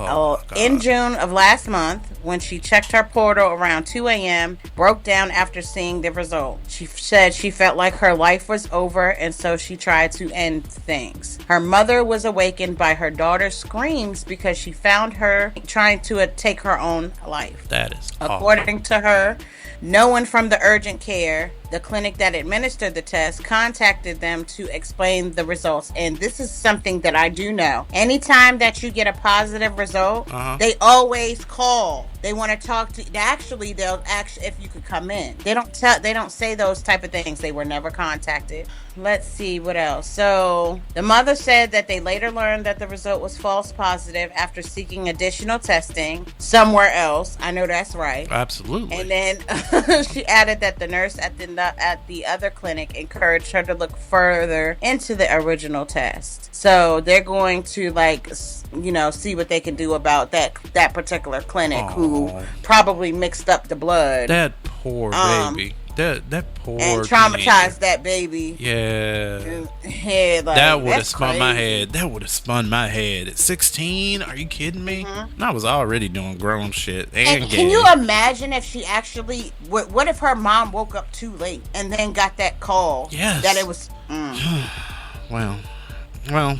[SPEAKER 1] in June of last month when she checked her portal around 2 a.m., broke down after seeing the result. She said she felt like her life was over, and so she tried to end things. Her mother was awakened by her daughter's screams because she found her trying to take her own life.
[SPEAKER 4] That is
[SPEAKER 1] according to her. No one from the urgent care, the clinic that administered the test, contacted them to explain the results. And this is something that I do know. Anytime that you get a positive result, they always call They want to talk to. Actually, they'll actually if you could come in. They don't tell. They don't say those type of things. They were never contacted. Let's see what else. So the mother said that they later learned that the result was false positive after seeking additional testing somewhere else. I know that's right.
[SPEAKER 4] Absolutely.
[SPEAKER 1] And then she added that the nurse at the other clinic encouraged her to look further into the original test. So they're going to see what they can do about that particular clinic who probably mixed up the blood.
[SPEAKER 4] That poor baby. That poor
[SPEAKER 1] and traumatized
[SPEAKER 4] teenager.
[SPEAKER 1] That baby.
[SPEAKER 4] Yeah.
[SPEAKER 1] That
[SPEAKER 4] would have spun my head. That would have spun my head. At 16, are you kidding me? Mm-hmm. I was already doing grown shit. And
[SPEAKER 1] can you imagine if she actually? What if her mom woke up too late and then got that call?
[SPEAKER 4] Yes.
[SPEAKER 1] That it was.
[SPEAKER 4] Well.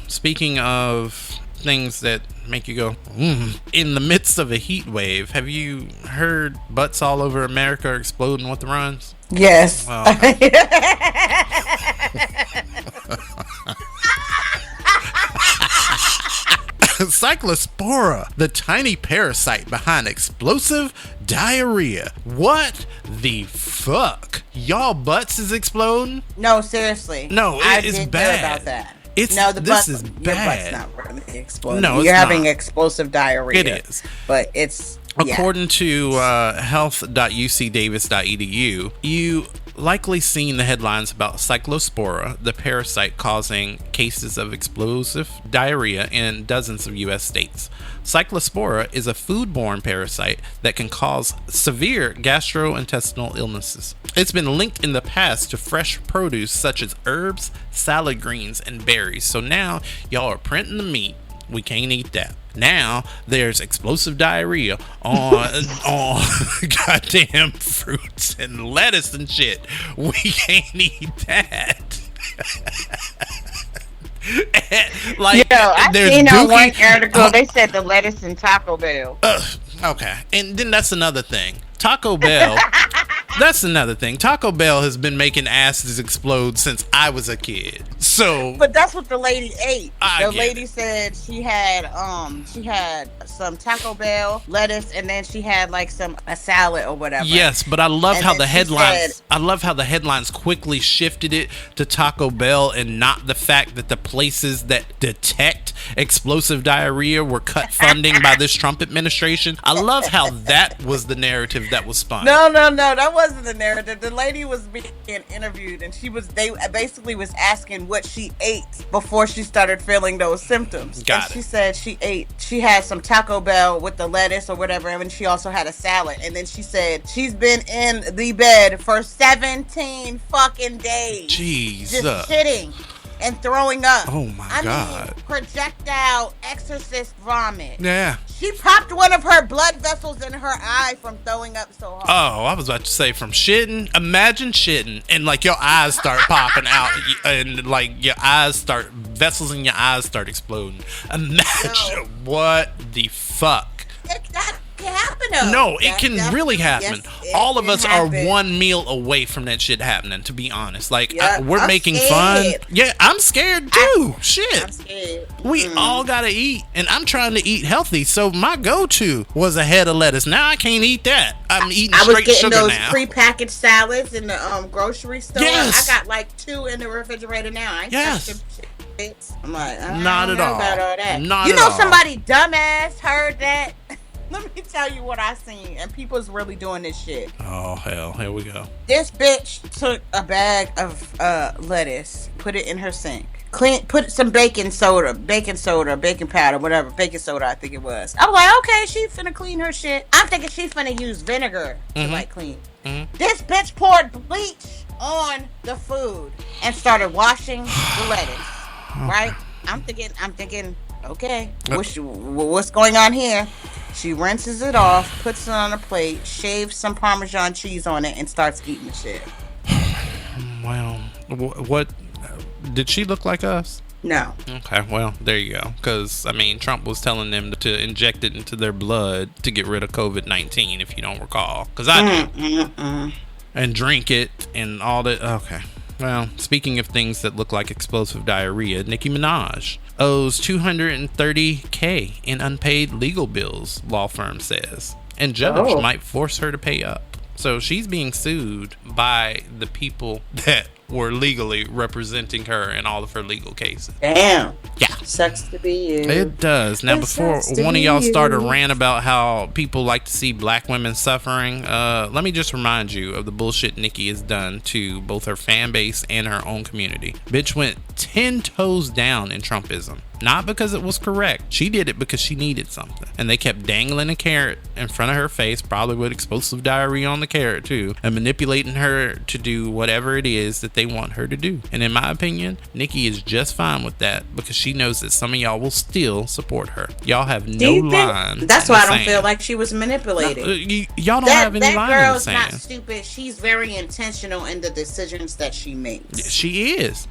[SPEAKER 4] Speaking of things that make you go in the midst of a heat wave, have you heard butts all over America are exploding with the runs?
[SPEAKER 1] Yes.
[SPEAKER 4] Oh. Cyclospora, the tiny parasite behind explosive diarrhea. What the fuck? Y'all butts is exploding?
[SPEAKER 1] No, seriously.
[SPEAKER 4] No, it's
[SPEAKER 1] didn't
[SPEAKER 4] bad.
[SPEAKER 1] Hear about that.
[SPEAKER 4] This is bad.
[SPEAKER 1] Your butt's not really exploding.
[SPEAKER 4] No,
[SPEAKER 1] you're having
[SPEAKER 4] not.
[SPEAKER 1] Explosive diarrhea.
[SPEAKER 4] It is.
[SPEAKER 1] But it's...
[SPEAKER 4] According to health.ucdavis.edu, you likely seen the headlines about Cyclospora, the parasite causing cases of explosive diarrhea in dozens of U.S. states. Cyclospora is a foodborne parasite that can cause severe gastrointestinal illnesses. It's been linked in the past to fresh produce such as herbs, salad greens, and berries. So now y'all are printing the meat. We can't eat that. Now there's explosive diarrhea on goddamn fruits and lettuce and shit. We can't eat that.
[SPEAKER 1] I seen on one article they said the lettuce in Taco Bell.
[SPEAKER 4] Okay, and then that's another thing. Taco Bell. That's another thing. Taco Bell has been making asses explode since I was a kid. So,
[SPEAKER 1] but that's what the lady ate. The lady
[SPEAKER 4] it.
[SPEAKER 1] said she had some Taco Bell lettuce, and then she had like a salad or whatever.
[SPEAKER 4] Yes, but I love how the headlines. I love how the headlines quickly shifted it to Taco Bell, and not the fact that the places that detect explosive diarrhea were cut funding by this Trump administration. I love how that was the narrative that was spun.
[SPEAKER 1] No, that wasn't the narrative. The lady was being interviewed, and they basically was asking what she ate before she started feeling those symptoms. She said she had some Taco Bell with the lettuce or whatever, and she also had a salad. And then she said she's been in the bed for 17 fucking days.
[SPEAKER 4] Jesus.
[SPEAKER 1] Just shitting and throwing up.
[SPEAKER 4] Oh my God.
[SPEAKER 1] I mean, projectile exorcist vomit.
[SPEAKER 4] Yeah.
[SPEAKER 1] She popped one of her blood vessels in her eye from throwing up so hard.
[SPEAKER 4] Oh, I was about to say from shitting. Imagine shitting and like your eyes start popping out and like vessels in your eyes start exploding. Imagine what the fuck.
[SPEAKER 1] That can happen.
[SPEAKER 4] No, it can really happen.
[SPEAKER 1] Yes,
[SPEAKER 4] all of us
[SPEAKER 1] happen.
[SPEAKER 4] are one meal away from that shit happening, to be honest. Like, we're
[SPEAKER 1] I'm
[SPEAKER 4] making
[SPEAKER 1] scared.
[SPEAKER 4] fun. Yeah, I'm scared too. Shit.
[SPEAKER 1] I'm scared.
[SPEAKER 4] We all gotta eat, and I'm trying to eat healthy. So my go-to was a head of lettuce. Now I can't eat that. I'm eating straight sugar now.
[SPEAKER 1] I was getting those prepackaged salads in the grocery store.
[SPEAKER 4] Yes.
[SPEAKER 1] I got like 2 in the refrigerator now. I ain't touched them shits. I'm like,
[SPEAKER 4] not at all.
[SPEAKER 1] About all that.
[SPEAKER 4] Not
[SPEAKER 1] you
[SPEAKER 4] at
[SPEAKER 1] know,
[SPEAKER 4] all.
[SPEAKER 1] somebody dumbass heard that. Let me tell you what I seen, and people's really doing this shit.
[SPEAKER 4] Oh hell, here we go.
[SPEAKER 1] This bitch took a bag of lettuce, put it in her sink, put some baking soda, baking powder, whatever, baking soda I think it was. I was like, okay, she finna clean her shit. I'm thinking she finna use vinegar to like clean. Mm-hmm. This bitch poured bleach on the food and started washing the lettuce. Right? I'm thinking, okay, what's going on here? She rinses it off, puts it on a plate, shaves some Parmesan cheese on it, and starts eating the shit.
[SPEAKER 4] Well, what did she look like us?
[SPEAKER 1] No.
[SPEAKER 4] Okay, well, there you go. Because, I mean, Trump was telling them to inject it into their blood to get rid of COVID-19, if you don't recall. Because I do. And drink it and all that. Okay. Well, speaking of things that look like explosive diarrhea, Nicki Minaj owes $230K in unpaid legal bills, law firm says. and judge
[SPEAKER 1] Oh.
[SPEAKER 4] might force her to pay up. So she's being sued by the people that were legally representing her in all of her legal cases.
[SPEAKER 1] Damn.
[SPEAKER 4] Yeah.
[SPEAKER 1] Sucks to be you.
[SPEAKER 4] It does. Now,
[SPEAKER 1] It
[SPEAKER 4] before
[SPEAKER 1] sucks to
[SPEAKER 4] one of
[SPEAKER 1] be
[SPEAKER 4] y'all start a
[SPEAKER 1] you.
[SPEAKER 4] rant about how people like to see black women suffering, let me just remind you of the bullshit Nikki has done to both her fan base and her own community. Bitch went 10 toes down in Trumpism. Not because it was correct. She did it because she needed something. And they kept dangling a carrot in front of her face, probably with explosive diarrhea on the carrot too, and manipulating her to do whatever it is that they want her to do. And in my opinion, Nikki is just fine with that because she knows that some of y'all will still support her. Y'all have
[SPEAKER 1] Do
[SPEAKER 4] no
[SPEAKER 1] you think-
[SPEAKER 4] line.
[SPEAKER 1] That's
[SPEAKER 4] in
[SPEAKER 1] why
[SPEAKER 4] the
[SPEAKER 1] I don't
[SPEAKER 4] sand.
[SPEAKER 1] feel like she was manipulated.
[SPEAKER 4] Y'all don't have any
[SPEAKER 1] that
[SPEAKER 4] line in the
[SPEAKER 1] girl's not
[SPEAKER 4] sand.
[SPEAKER 1] stupid. She's very intentional in the decisions that she makes.
[SPEAKER 4] She is.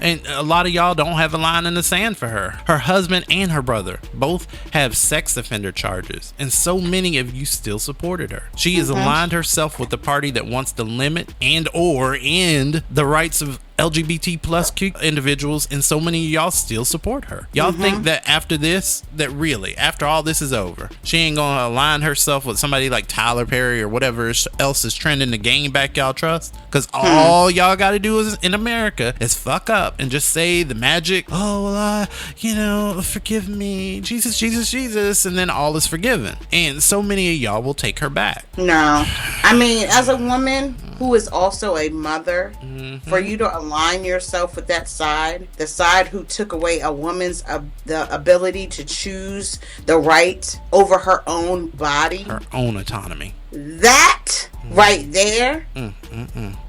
[SPEAKER 4] And a lot of y'all don't have a line in the sand for her. Her husband and her brother both have sex offender charges, and so many of you still supported her. She has aligned herself with the party that wants to limit and or end the rights of LGBT plus individuals, and so many of y'all still support her. Y'all think that after this, that really, after all this is over, she ain't gonna align herself with somebody like Tyler Perry or whatever else is trending to gain back y'all trust? Because all y'all gotta do is in America is fuck up and just say the magic, oh well, forgive me, Jesus, Jesus, Jesus, and then all is forgiven. And so many of y'all will take her back.
[SPEAKER 1] No. I mean, as a woman who is also a mother, for you to align yourself with that side, the side who took away a woman's the ability to choose the right over her own body,
[SPEAKER 4] Her own autonomy.
[SPEAKER 1] that right there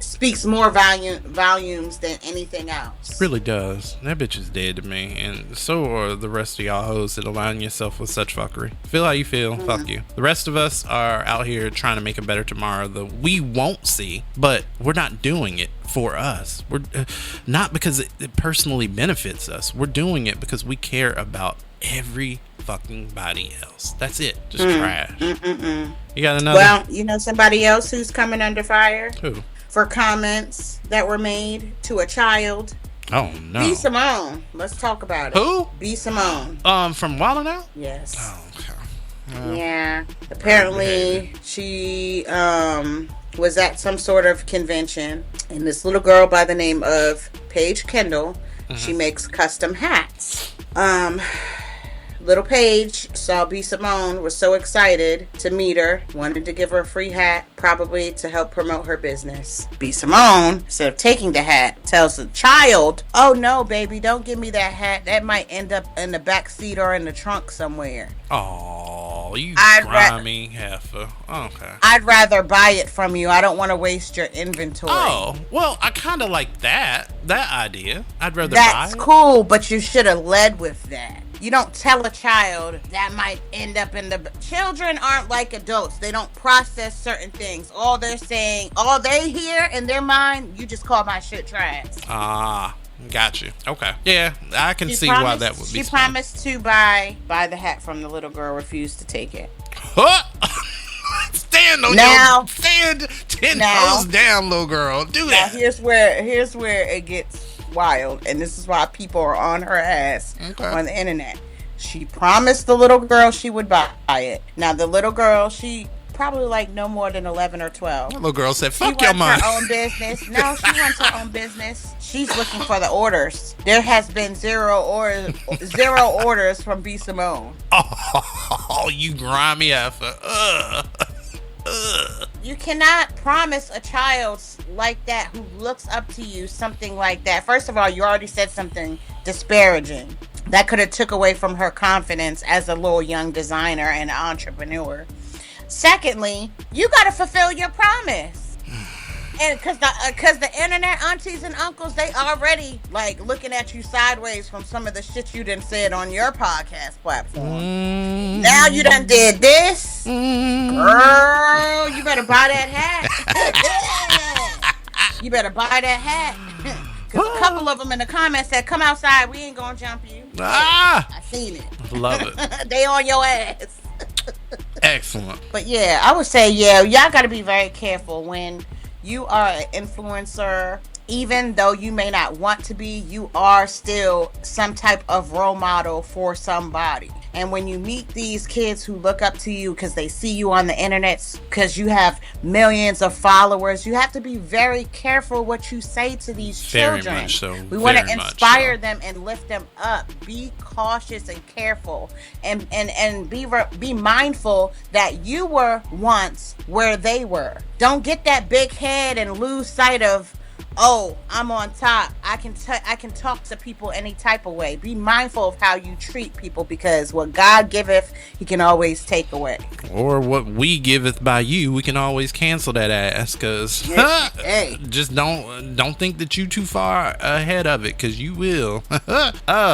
[SPEAKER 1] speaks more volumes than anything else.
[SPEAKER 4] Really does. That bitch is dead to me, and so are the rest of y'all hoes that align yourself with such fuckery. Feel how you feel. Fuck you. The rest of us are out here trying to make a better tomorrow that we won't see, but we're not doing it for us. We're not because it personally benefits us. We're doing it because we care about every fucking body else. That's it. Just trash. You got another?
[SPEAKER 1] Well, you know somebody else who's coming under fire
[SPEAKER 4] Who?
[SPEAKER 1] for comments that were made to a child?
[SPEAKER 4] Oh no.
[SPEAKER 1] B. Simone. Let's talk about it.
[SPEAKER 4] Who?
[SPEAKER 1] B. Simone.
[SPEAKER 4] From Wild Out?
[SPEAKER 1] Yes.
[SPEAKER 4] Oh, okay.
[SPEAKER 1] Yeah. Apparently, she was at some sort of convention, and this little girl by the name of Paige Kendall, she makes custom hats. Little Paige saw B. Simone, was so excited to meet her, wanted to give her a free hat, probably to help promote her business. B. Simone, instead of taking the hat, tells the child, "Oh no, baby, don't give me that hat. That might end up in the back seat or in the trunk somewhere.
[SPEAKER 4] Oh, you
[SPEAKER 1] I'd
[SPEAKER 4] grimy heifer. Okay.
[SPEAKER 1] I'd rather buy it from you. I don't want to waste your inventory."
[SPEAKER 4] Oh, well, I kind of like that idea. I'd rather
[SPEAKER 1] That's
[SPEAKER 4] buy it.
[SPEAKER 1] cool, but you should have led with that. You don't tell a child that might end up in the... Children aren't like adults. They don't process certain things. All they're saying, all they hear in their mind, you just call my shit trash.
[SPEAKER 4] Ah, got you. Okay. Yeah, I can see why that would be
[SPEAKER 1] She
[SPEAKER 4] smart.
[SPEAKER 1] promised to buy the hat from the little girl, refused to take it.
[SPEAKER 4] Huh? Stand on
[SPEAKER 1] Now-
[SPEAKER 4] your... Stand 10
[SPEAKER 1] now-
[SPEAKER 4] toes down, little girl. Do
[SPEAKER 1] Now
[SPEAKER 4] that.
[SPEAKER 1] here's where it gets wild, and this is why people are on her ass on the internet. She promised the little girl she would buy it. Now the little girl, she probably like no more than 11 or 12.
[SPEAKER 4] That little girl said,
[SPEAKER 1] She
[SPEAKER 4] fuck your
[SPEAKER 1] runs
[SPEAKER 4] mom.
[SPEAKER 1] her own business. No, she runs her own business. She's looking for the orders. There has been zero orders from B. Simone.
[SPEAKER 4] Oh, you grimy heifer. Ugh.
[SPEAKER 1] You cannot promise a child like that who looks up to you something like that. First of all, you already said something disparaging that could have took away from her confidence as a little young designer and entrepreneur. Secondly, you got to fulfill your promise. And because the internet aunties and uncles, they already like looking at you sideways from some of the shit you done said on your podcast platform. Now you done did this. Girl, you better buy that hat. You better buy that hat. Because a couple of them in the comments said, "Come outside, we ain't gonna jump you."
[SPEAKER 4] Ah!
[SPEAKER 1] I seen it.
[SPEAKER 4] Love it.
[SPEAKER 1] They on your ass.
[SPEAKER 4] Excellent.
[SPEAKER 1] But yeah, I would say, yeah, y'all got to be very careful when you are an influencer. Even though you may not want to be, you are still some type of role model for somebody. And when you meet these kids who look up to you because they see you on the internet, because you have millions of followers, you have to be very careful what you say to these
[SPEAKER 4] Very
[SPEAKER 1] children.
[SPEAKER 4] much so.
[SPEAKER 1] We want to
[SPEAKER 4] Very much
[SPEAKER 1] inspire
[SPEAKER 4] so.
[SPEAKER 1] them and lift them up. Be cautious and careful, and be mindful that you were once where they were. Don't get that big head and lose sight of, oh, I'm on top. I can talk to people any type of way. Be mindful of how you treat people, because what God giveth, he can always take away.
[SPEAKER 4] Or what we giveth by you, we can always cancel that ass. Cause
[SPEAKER 1] Hey.
[SPEAKER 4] just don't think that you too far ahead of it, cause you will.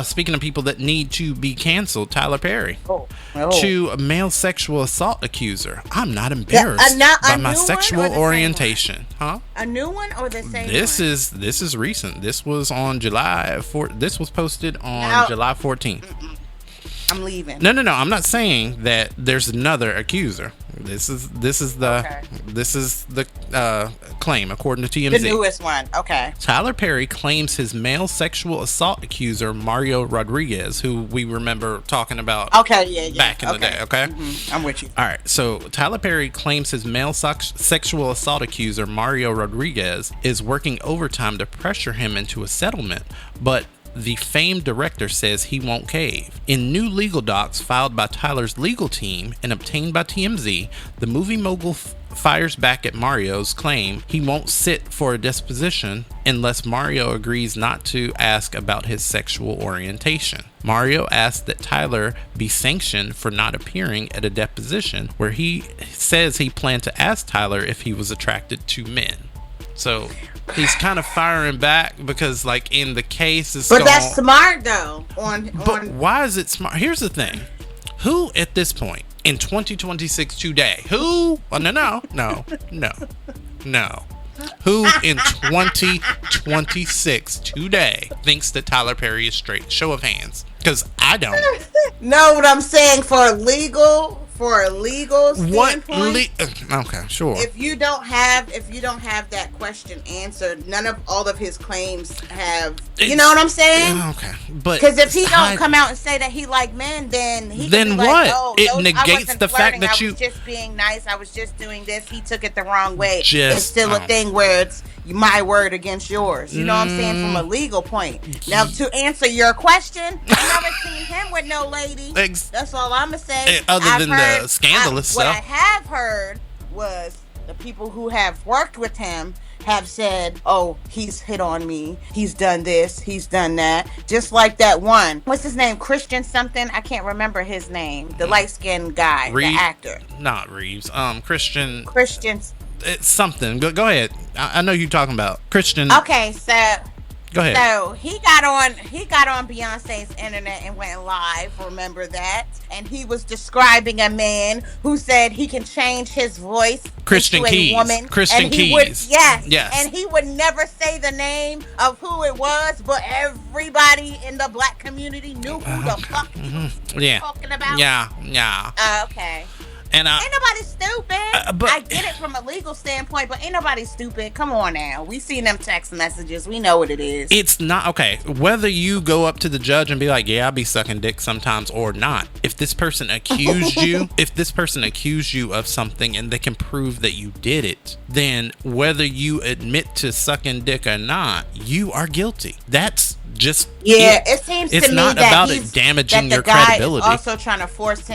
[SPEAKER 4] Speaking of people that need to be canceled, Tyler Perry.
[SPEAKER 1] Oh.
[SPEAKER 4] To a male sexual assault accuser. I'm not embarrassed by my sexual orientation. Huh?
[SPEAKER 1] A new one or the same
[SPEAKER 4] This
[SPEAKER 1] one?
[SPEAKER 4] is recent. This was on July 4th. This was posted on July 14th.
[SPEAKER 1] I'm leaving.
[SPEAKER 4] No. I'm not saying that there's another accuser. This is the claim according to TMZ.
[SPEAKER 1] The newest one. Okay.
[SPEAKER 4] Tyler Perry claims his male sexual assault accuser Mario Rodriguez, who we remember talking about back in the day. Okay,
[SPEAKER 1] I'm with you.
[SPEAKER 4] All right, so Tyler Perry claims his male sexual assault accuser Mario Rodriguez is working overtime to pressure him into a settlement, but the famed director says he won't cave. In new legal docs filed by Tyler's legal team and obtained by TMZ, the movie mogul fires back at Mario's claim he won't sit for a deposition unless Mario agrees not to ask about his sexual orientation. Mario asked that Tyler be sanctioned for not appearing at a deposition where he says he planned to ask Tyler if he was attracted to men. So he's kind of firing back because, like, in the case,
[SPEAKER 1] but that's smart though.
[SPEAKER 4] But why is it smart? Here's the thing: who at this point in 2026 today? Who? Oh, no. Who in 2026 today thinks that Tyler Perry is straight? Show of hands, because I don't.
[SPEAKER 1] No, what I'm saying for a legal standpoint.
[SPEAKER 4] Okay, sure.
[SPEAKER 1] If you don't have that question answered, none of all of his claims have. You know what I'm saying?
[SPEAKER 4] Okay, but
[SPEAKER 1] because if he don't come out and say that he like men, then he
[SPEAKER 4] then
[SPEAKER 1] can be
[SPEAKER 4] what?
[SPEAKER 1] Like, oh,
[SPEAKER 4] it negates the fact that
[SPEAKER 1] I was just being nice. I was just doing this. He took it the wrong way. It's still a thing where it's my word against yours. You know what I'm saying? From a legal point. Now, to answer your question, I've never seen him with no lady. That's all I'm gonna say.
[SPEAKER 4] Other than the scandalous stuff.
[SPEAKER 1] What I have heard was the people who have worked with him have said, oh, he's hit on me, he's done this, he's done that. Just like that one, what's his name, Christian something, I can't remember his name, the light-skinned guy, the actor.
[SPEAKER 4] Not Reeves. Christian it's something. Go ahead. I know you're talking about Christian.
[SPEAKER 1] Okay, so
[SPEAKER 4] go ahead.
[SPEAKER 1] So he got on Beyonce's internet and went live. Remember that? And he was describing a man who said he can change his voice
[SPEAKER 4] Christian
[SPEAKER 1] into
[SPEAKER 4] Keys.
[SPEAKER 1] a woman.
[SPEAKER 4] Christian Keys.
[SPEAKER 1] Yes. And he would never say the name of who it was, but everybody in the black community knew who the fuck he was talking about.
[SPEAKER 4] Yeah.
[SPEAKER 1] Okay.
[SPEAKER 4] And
[SPEAKER 1] ain't nobody stupid.
[SPEAKER 4] But
[SPEAKER 1] I get it from a legal standpoint, but ain't nobody stupid. Come on now. We seen them text messages. We know what it is.
[SPEAKER 4] It's not okay. Whether you go up to the judge and be like, yeah, I be sucking dick sometimes or not. If this person accused you, of something and they can prove that you did it, then whether you admit to sucking dick or not, you are guilty. That's just
[SPEAKER 1] it seems to me
[SPEAKER 4] it's not
[SPEAKER 1] that
[SPEAKER 4] about it damaging your credibility.
[SPEAKER 1] Also trying to force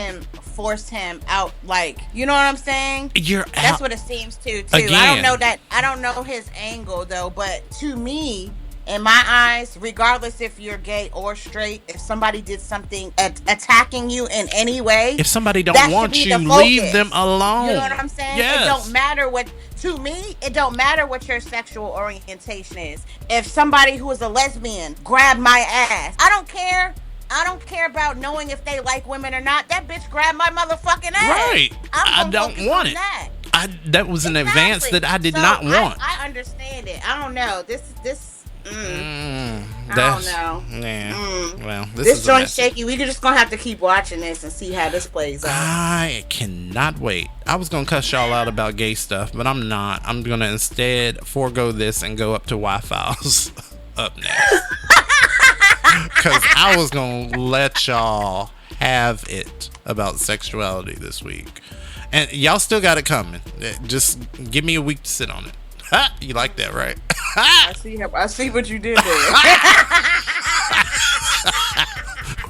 [SPEAKER 1] him out, like, you know what I'm saying? That's what it seems to too.
[SPEAKER 4] Again,
[SPEAKER 1] I don't know his angle though, but to me, in my eyes, regardless if you're gay or straight, if somebody did something attacking you in any way,
[SPEAKER 4] if somebody don't want you, leave them alone.
[SPEAKER 1] You know what I'm saying?
[SPEAKER 4] Yes.
[SPEAKER 1] It don't matter what. To me, it don't matter what your sexual orientation is. If somebody who is a lesbian grabbed my ass, I don't care. I don't care about knowing if they like women or not. That bitch grabbed my motherfucking ass.
[SPEAKER 4] Right. I don't want it. That was an advance that I did not want.
[SPEAKER 1] I understand it. I don't know. I don't know.
[SPEAKER 4] Yeah. Well,
[SPEAKER 1] this joint's shaky. We're just gonna have to keep watching this and see how this plays out.
[SPEAKER 4] I cannot wait. I was gonna cuss y'all out about gay stuff, but I'm not. I'm gonna instead forego this and go up to Y-Files up next. Because I was gonna let y'all have it about sexuality this week. And y'all still got it coming. Just give me a week to sit on it. Ha! You like that, right?
[SPEAKER 1] I see what you did there.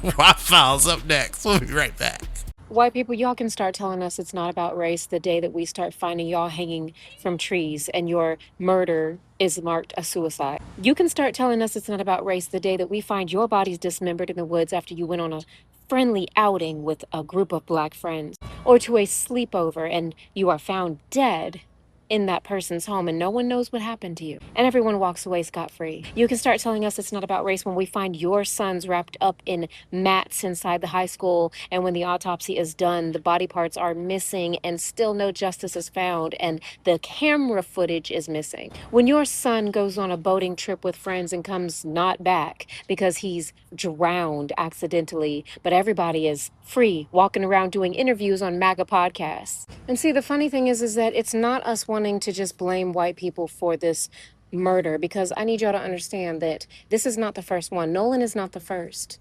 [SPEAKER 4] Wi-File's up next. We'll be right back.
[SPEAKER 7] White people, y'all can start telling us it's not about race the day that we start finding y'all hanging from trees and your murder is marked a suicide. You can start telling us it's not about race the day that we find your bodies dismembered in the woods after you went on a friendly outing with a group of black friends, or to a sleepover and you are found dead in that person's home and no one knows what happened to you and everyone walks away scot-free. You can start telling us it's not about race when we find your sons wrapped up in mats inside the high school, and when the autopsy is done the body parts are missing and still no justice is found and the camera footage is missing. When your son goes on a boating trip with friends and comes not back because he's drowned accidentally, but everybody is free walking around doing interviews on MAGA podcasts. And see, the funny thing is that it's not us wanting to just blame white people for this murder, because I need y'all to understand that this is not the first one. Nolan is not the first.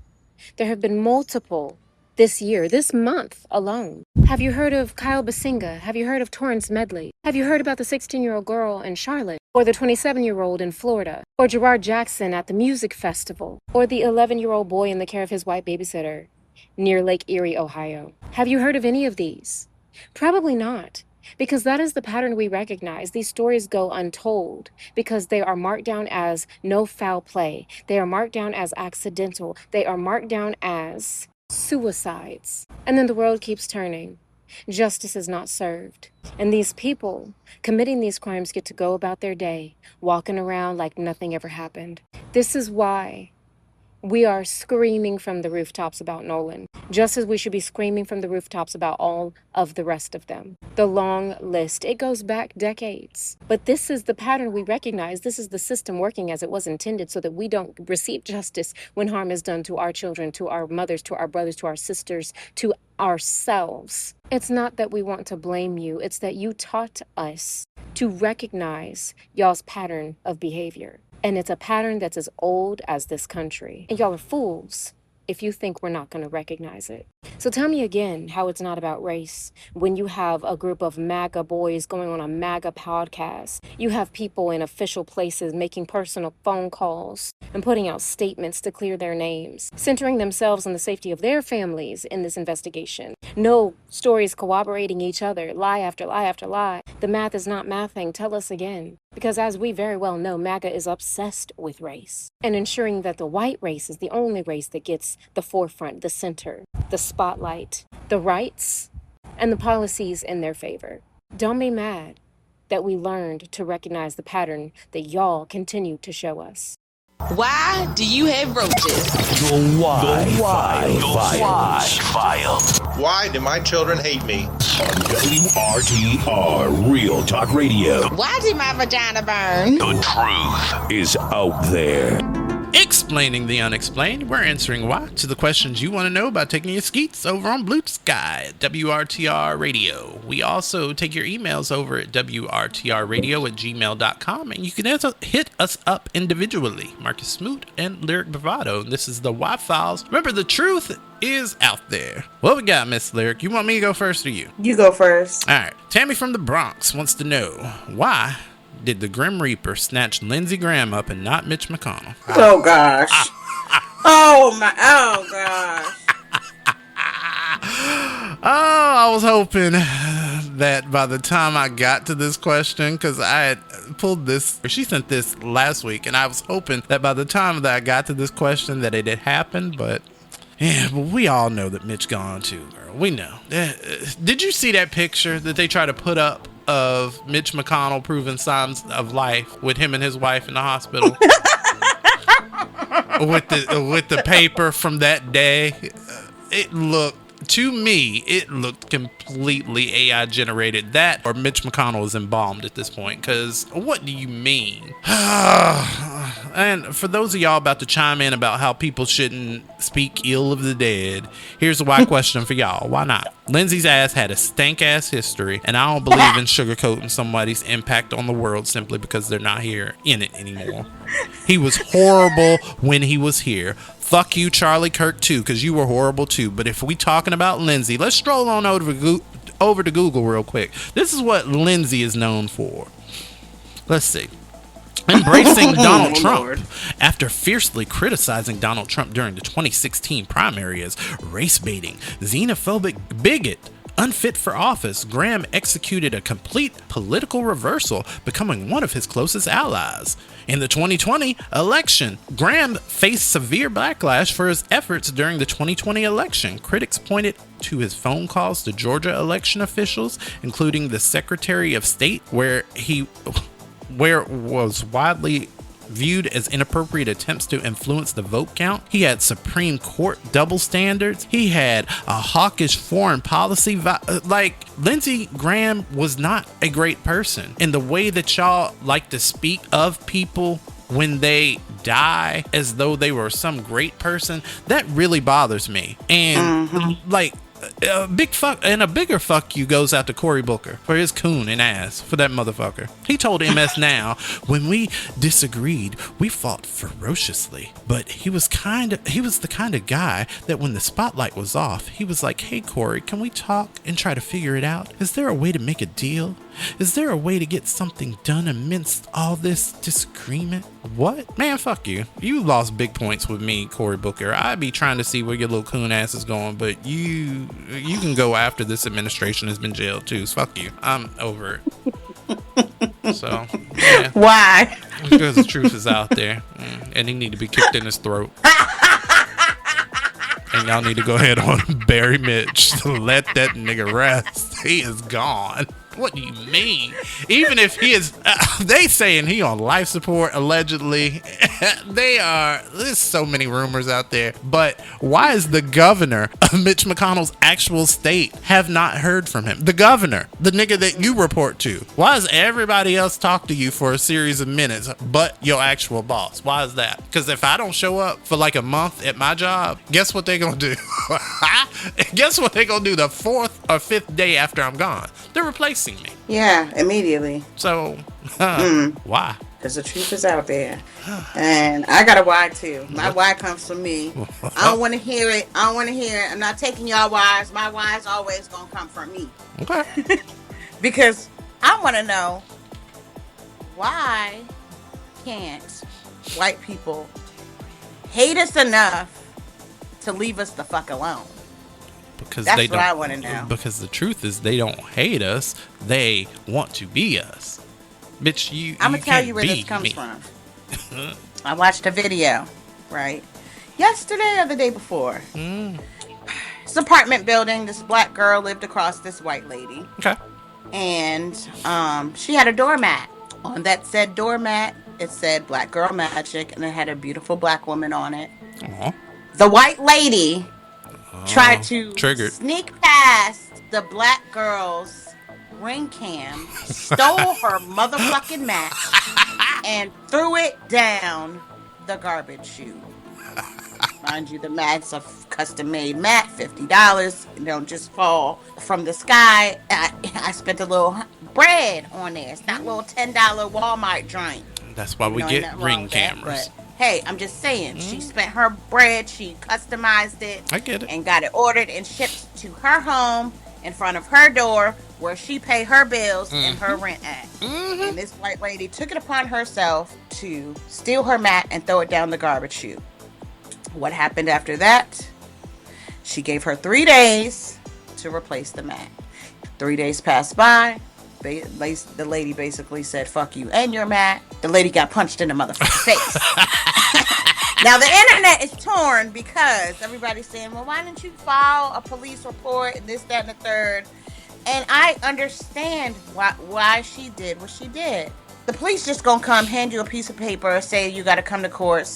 [SPEAKER 7] There have been multiple this year, this month alone. Have you heard of Kyle Basinga? Have you heard of Torrance Medley? Have you heard about the 16-year-old girl in Charlotte? Or the 27-year-old in Florida? Or Gerard Jackson at the music festival? Or the 11-year-old boy in the care of his white babysitter near Lake Erie, Ohio? Have you heard of any of these? Probably not, because that is the pattern we recognize. These stories go untold because they are marked down as no foul play. They are marked down as accidental. They are marked down as suicides. And then the world keeps turning. Justice is not served. And these people committing these crimes get to go about their day, walking around like nothing ever happened. This is why we are screaming from the rooftops about Nolan, just as we should be screaming from the rooftops about all of the rest of them. The long list, it goes back decades. But this is the pattern we recognize. This is the system working as it was intended so that we don't receive justice when harm is done to our children, to our mothers, to our brothers, to our sisters, to ourselves. It's not that we want to blame you. It's that you taught us to recognize y'all's pattern of behavior. And it's a pattern that's as old as this country. And y'all are fools if you think we're not going to recognize it. So tell me again how it's not about race when you have a group of MAGA boys going on a MAGA podcast. You have people in official places making personal phone calls and putting out statements to clear their names, centering themselves on the safety of their families in this investigation. No stories corroborating each other, lie after lie after lie. The math is not mathing. Tell us again. Because as we very well know, MAGA is obsessed with race and ensuring that the white race is the only race that gets the forefront, the center, the spotlight, the rights, and the policies in their favor. Don't be mad that we learned to recognize the pattern that y'all continue to show us.
[SPEAKER 8] Why do you have roaches?
[SPEAKER 3] The why file.
[SPEAKER 9] Why do my children hate me?
[SPEAKER 3] On WRTR Real Talk Radio.
[SPEAKER 8] Why did my vagina burn?
[SPEAKER 3] The truth is out there.
[SPEAKER 4] Explaining the unexplained, we're answering why to the questions you want to know about taking your skeets over on Blue Sky at WRTR Radio. We also take your emails over at WRTRradio@gmail.com, and you can hit us up individually, Marcus Smoot and Lyric Bravado. And this is the Why Files. Remember, the truth is out there. What we got, Miss Lyric? You want me to go first or you?
[SPEAKER 1] You go first.
[SPEAKER 4] All right. Tammy from the Bronx wants to know, why did the Grim Reaper snatch Lindsey Graham up and not Mitch McConnell?
[SPEAKER 1] Oh, gosh. Oh gosh.
[SPEAKER 4] Oh, I was hoping that by the time I got to this question, because I had pulled this, she sent this last week, and I was hoping that by the time that I got to this question that it had happened, but yeah, but we all know that Mitch gone too, girl. We know. Did you see that picture that they try to put up of Mitch McConnell proving signs of life with him and his wife in the hospital? with the paper from that day? It looked completely AI generated. That or Mitch McConnell is embalmed at this point, because what do you mean? And for those of y'all about to chime in about how people shouldn't speak ill of the dead, here's a why question for y'all. Why not? Lindsay's ass had a stank ass history, and I don't believe in sugarcoating somebody's impact on the world simply because they're not here in it anymore. He was horrible when he was here. fuck you, Charlie Kirk, too, because you were horrible, too. But if we talking about Lindsay, let's stroll on over to Google real quick. This is what Lindsay is known for. Let's see. Embracing Donald Trump.
[SPEAKER 1] Lord.
[SPEAKER 4] After fiercely criticizing Donald Trump during the 2016 primary as race-baiting, xenophobic bigot, unfit for office, Graham executed a complete political reversal, becoming one of his closest allies. In the 2020 election, Graham faced severe backlash for his efforts during the 2020 election. Critics pointed to his phone calls to Georgia election officials, including the Secretary of State, where was widely viewed as inappropriate attempts to influence the vote count. He had Supreme Court double standards. He had a hawkish foreign policy. Lindsey Graham was not a great person. And the way that y'all like to speak of people when they die as though they were some great person, that really bothers me. And a bigger fuck you goes out to Cory Booker for his coon and ass for that motherfucker. He told MS Now, when we disagreed, we fought ferociously, but he was the kind of guy that when the spotlight was off, he was like, hey Cory, can we talk and try to figure it out? Is there a way to make a deal? Is there a way to get something done amidst all this disagreement? What? Man, fuck you. You lost big points with me, Cory Booker. I'd be trying to see where your little coon ass is going, but you can go after this administration has been jailed too. So fuck you. I'm over it. So, yeah.
[SPEAKER 1] Why?
[SPEAKER 4] Because the truth is out there, and he need to be kicked in his throat. And y'all need to go ahead on bury Mitch to let that nigga rest. He is gone. What do you mean? Even if he is, they saying he on life support, allegedly. There's so many rumors out there. But why is the governor of Mitch McConnell's actual state have not heard from him? The governor, the nigga that you report to. Why does everybody else talk to you for a series of minutes but your actual boss? Why is that? Because if I don't show up for like a month at my job, guess what they gonna do? Guess what they gonna do the 4th or 5th day after I'm gone? They're replacing me.
[SPEAKER 1] Yeah, immediately.
[SPEAKER 4] So, why?
[SPEAKER 1] Because the truth is out there. And I got a why too. My why comes from me. I don't want to hear it. I'm not taking y'all whys. My why's always going to come from me.
[SPEAKER 4] Okay.
[SPEAKER 1] Because I want to know, why can't white people hate us enough to leave us the fuck alone?
[SPEAKER 4] Because
[SPEAKER 1] that's
[SPEAKER 4] they
[SPEAKER 1] what
[SPEAKER 4] don't,
[SPEAKER 1] I want to know.
[SPEAKER 4] Because the truth is, they don't hate us. They want to be us. Bitch,
[SPEAKER 1] I'm going to tell you where this comes from. I watched a video, right? Yesterday or the day before. It's an apartment building. This black girl lived across this white lady.
[SPEAKER 4] Okay.
[SPEAKER 1] And she had a doormat. On that said doormat, it said Black Girl Magic, and it had a beautiful black woman on it.
[SPEAKER 4] Aww.
[SPEAKER 1] The white lady tried to sneak past the black girl's ring cam, stole her motherfucking mat, and threw it down the garbage chute. Mind you, the mat's a custom-made mat, $50. It don't just fall from the sky. I spent a little bread on there. It's not a little $10 Walmart joint.
[SPEAKER 4] That's why we get ring cameras.
[SPEAKER 1] That, hey, I'm just saying, she spent her bread, she customized it.
[SPEAKER 4] I get it.
[SPEAKER 1] And got it ordered and shipped to her home in front of her door where she paid her bills and her rent at. And this white lady took it upon herself to steal her mat and throw it down the garbage chute. What happened after that? She gave her 3 days to replace the mat. 3 days passed by. The lady basically said, fuck you and your mat. The lady got punched in the motherfucking face. Now, the internet is torn because everybody's saying, well, why didn't you file a police report and this, that, and the third? And I understand why she did what she did. The police just gonna come, hand you a piece of paper, say you gotta come to court,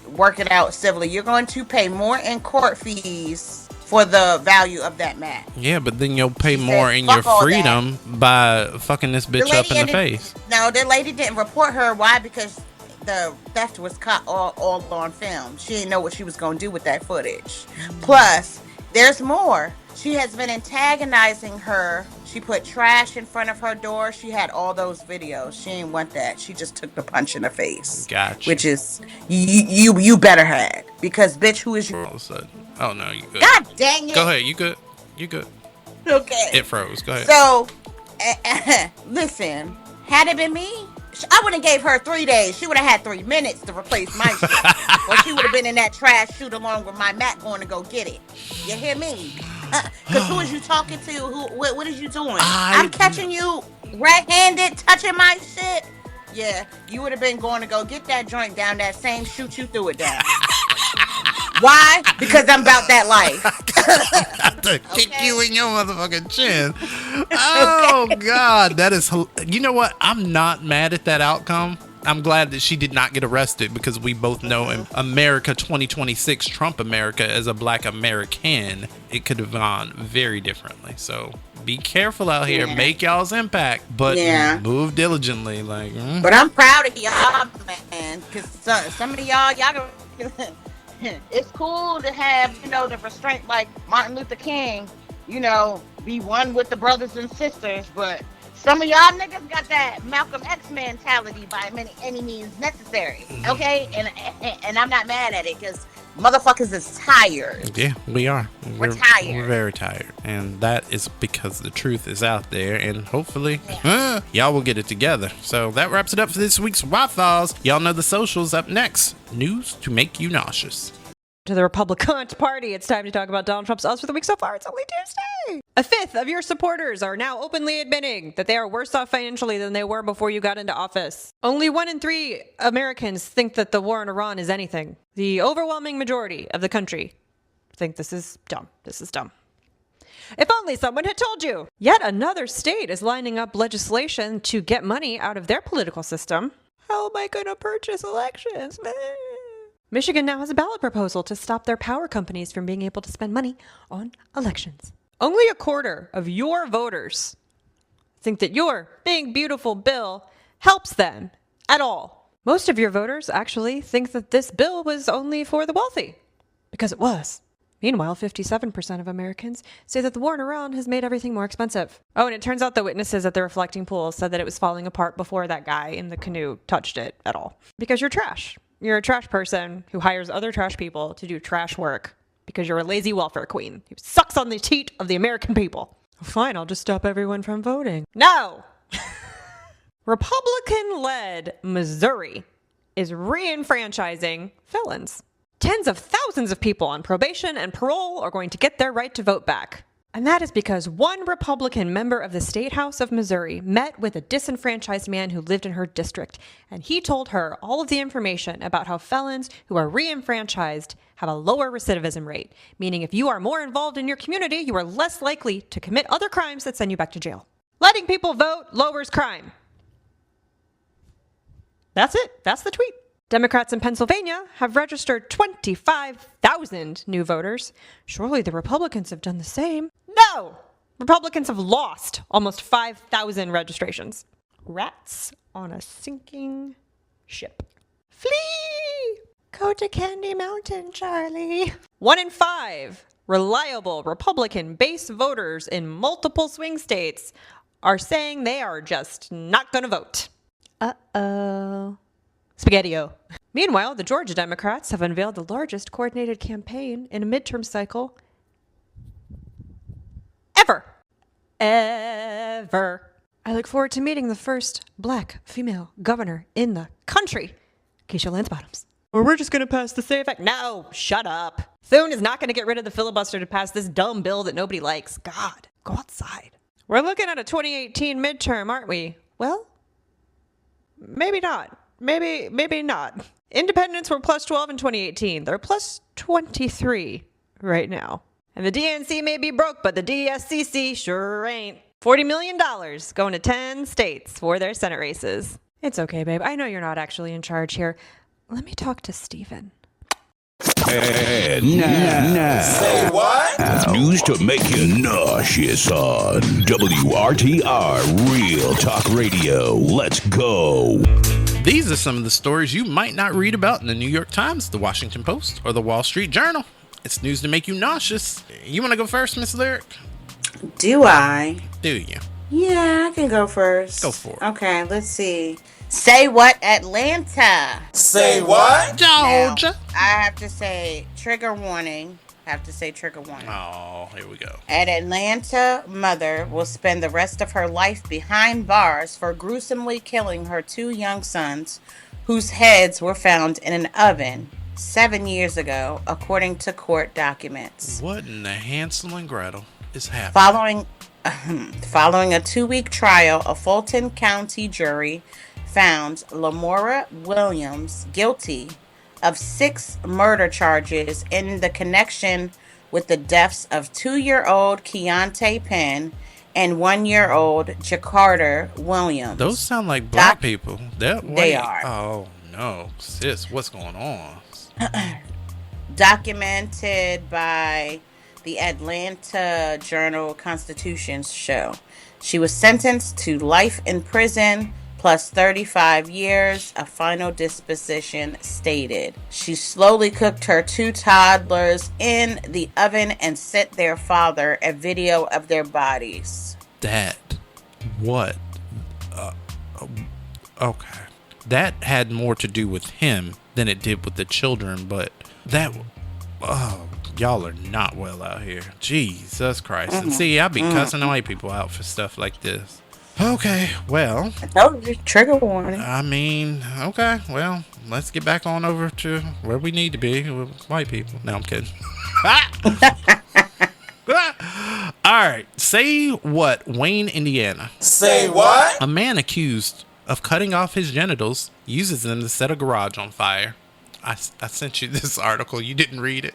[SPEAKER 1] work it out civilly. You're going to pay more in court fees for the value of that mat.
[SPEAKER 4] Yeah, but then you'll pay more in your freedom by fucking this bitch up in the face.
[SPEAKER 1] No, the lady didn't report her. Why? Because the theft was caught all on film. She didn't know what she was going to do with that footage. Plus, there's more. She has been antagonizing her. She put trash in front of her door. She had all those videos. She ain't want that. She just took the punch in the face.
[SPEAKER 4] Gotcha.
[SPEAKER 1] Which is you better had, because bitch, who is you?
[SPEAKER 4] All of a sudden. Oh no, you good.
[SPEAKER 1] God dang it.
[SPEAKER 4] Go ahead, you good. You good.
[SPEAKER 1] Okay.
[SPEAKER 4] It froze. Go ahead.
[SPEAKER 1] So, listen, had it been me, I would have gave her 3 days. She would have had 3 minutes to replace my shit. Or she would have been in that trash chute along with my Mac going to go get it. You hear me? Because who is you talking to? What is you doing? I'm catching you red-handed touching my shit. Yeah, you would have been going to go get that joint down that same chute you threw it down. Why? Because I'm about that life.
[SPEAKER 4] I'm about to kick you in your motherfucking chin. Oh, God. That is... You know what? I'm not mad at that outcome. I'm glad that she did not get arrested, because we both know in America 2026, Trump America, as a black American, it could have gone very differently. So be careful out here. Yeah. Make y'all's impact, but move diligently.
[SPEAKER 1] But I'm proud of y'all, man, because some of y'all it's cool to have, the restraint like Martin Luther King, be one with the brothers and sisters, but some of y'all niggas got that Malcolm X mentality by any means necessary, okay? And I'm not mad at it, because motherfuckers is tired.
[SPEAKER 4] Yeah, we are.
[SPEAKER 1] We're tired.
[SPEAKER 4] We're very tired. And that is because the truth is out there, and hopefully y'all will get it together. So that wraps it up for this week's Waffles. Y'all know the socials. Up next, news to make you nauseous.
[SPEAKER 10] To the Republican Party, it's time to talk about Donald Trump's odds for the week so far. It's only Tuesday. A fifth of your supporters are now openly admitting that they are worse off financially than they were before you got into office. Only 1 in 3 Americans think that the war in Iran is anything. The overwhelming majority of the country think this is dumb. This is dumb. If only someone had told you. Yet another state is lining up legislation to get money out of their political system. How am I going to purchase elections? Michigan now has a ballot proposal to stop their power companies from being able to spend money on elections. Only a quarter of your voters think that your big, beautiful bill helps them at all. Most of your voters actually think that this bill was only for the wealthy, because it was. Meanwhile, 57% of Americans say that the war in Iran has made everything more expensive. Oh, and it turns out the witnesses at the reflecting pool said that it was falling apart before that guy in the canoe touched it at all. Because you're trash. You're a trash person who hires other trash people to do trash work because you're a lazy welfare queen who sucks on the teat of the American people. Fine, I'll just stop everyone from voting. No! Republican-led Missouri is re-enfranchising felons. Tens of thousands of people on probation and parole are going to get their right to vote back. And that is because one Republican member of the State House of Missouri met with a disenfranchised man who lived in her district, and he told her all of the information about how felons who are re-enfranchised have a lower recidivism rate, meaning if you are more involved in your community, you are less likely to commit other crimes that send you back to jail. Letting people vote lowers crime. That's it. That's the tweet. Democrats in Pennsylvania have registered 25,000 new voters. Surely the Republicans have done the same. No! Republicans have lost almost 5,000 registrations. Rats on a sinking ship. Flee! Go to Candy Mountain, Charlie. 1 in 5 reliable Republican base voters in multiple swing states are saying they are just not going to vote. Uh-oh. Spaghetti-o. Meanwhile, the Georgia Democrats have unveiled the largest coordinated campaign in a midterm cycle ever. Ever. I look forward to meeting the first black female governor in the country, Keisha Lance Bottoms. Or we're just going to pass the SAFE Act. No, shut up. Thune is not going to get rid of the filibuster to pass this dumb bill that nobody likes. God, go outside. We're looking at a 2018 midterm, aren't we? Well, maybe not. Maybe not. Independents were plus 12 in 2018. They're plus 23 right now. And the DNC may be broke, but the DSCC sure ain't. $40 million going to 10 states for their Senate races. It's okay, babe. I know you're not actually in charge here. Let me talk to Steven.
[SPEAKER 3] And now,
[SPEAKER 9] Say what?
[SPEAKER 3] news to make you nauseous on WRTR Real Talk Radio. Let's go.
[SPEAKER 4] These are some of the stories you might not read about in the New York Times, the Washington Post, or the Wall Street Journal. It's news to make you nauseous. You want to go first, Miss Lyric?
[SPEAKER 1] Do I?
[SPEAKER 4] Do you?
[SPEAKER 1] Yeah, I can go first.
[SPEAKER 4] Go for it.
[SPEAKER 1] Okay, let's see. Say what, Atlanta?
[SPEAKER 9] Say what?
[SPEAKER 1] Now,
[SPEAKER 4] Georgia.
[SPEAKER 1] I have to say trigger warning. Have to say trigger warning.
[SPEAKER 4] Oh, here we go.
[SPEAKER 1] An Atlanta mother will spend the rest of her life behind bars for gruesomely killing her 2 young sons, whose heads were found in an oven 7 years ago, according to court documents.
[SPEAKER 4] What in the Hansel and Gretel is happening?
[SPEAKER 1] Following a 2-week trial, a Fulton County jury found Lamora Williams guilty of 6 murder charges in the connection with the deaths of 2-year-old Keontae Penn and 1-year-old Jacarter Williams.
[SPEAKER 4] Those sound like black people.
[SPEAKER 1] They are.
[SPEAKER 4] Oh, no. Sis, what's going on?
[SPEAKER 1] Documented by the Atlanta Journal-Constitution show. She was sentenced to life in prison plus 35 years, a final disposition stated. She slowly cooked her 2 toddlers in the oven and sent their father a video of their bodies.
[SPEAKER 4] What? Okay. That had more to do with him than it did with the children, but y'all are not well out here. Jesus Christ. And see, I be cussing white people out for stuff like this. Okay, well.
[SPEAKER 1] No, trigger warning.
[SPEAKER 4] I mean, okay, well, let's get back on over to where we need to be with white people. No, I'm kidding. All right, say what, Wayne, Indiana.
[SPEAKER 9] Say what?
[SPEAKER 4] A man accused of cutting off his genitals uses them to set a garage on fire. I sent you this article. You didn't read it.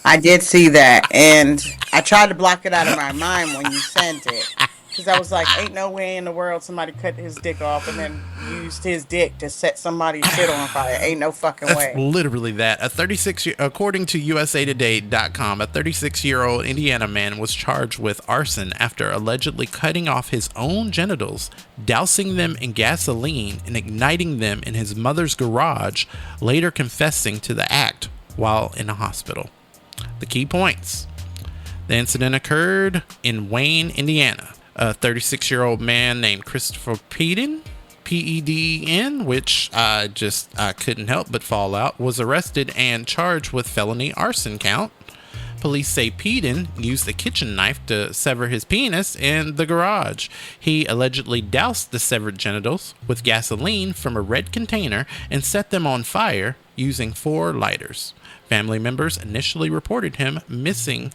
[SPEAKER 1] I did see that, and I tried to block it out of my mind when you sent it. Because I was like, ain't no way in the world somebody cut his dick off and then used his dick to set somebody's shit on fire. Ain't no fucking way.
[SPEAKER 4] That's literally that. According to USAtoday.com, a 36-year-old Indiana man was charged with arson after allegedly cutting off his own genitals, dousing them in gasoline, and igniting them in his mother's garage, later confessing to the act while in a hospital. The key points. The incident occurred in Wayne, Indiana. A 36-year-old man named Christopher Peden, P-E-D-E-N, which I couldn't help but fall out, was arrested and charged with felony arson count. Police say Peden used a kitchen knife to sever his penis in the garage. He allegedly doused the severed genitals with gasoline from a red container and set them on fire using 4 lighters. Family members initially reported him missing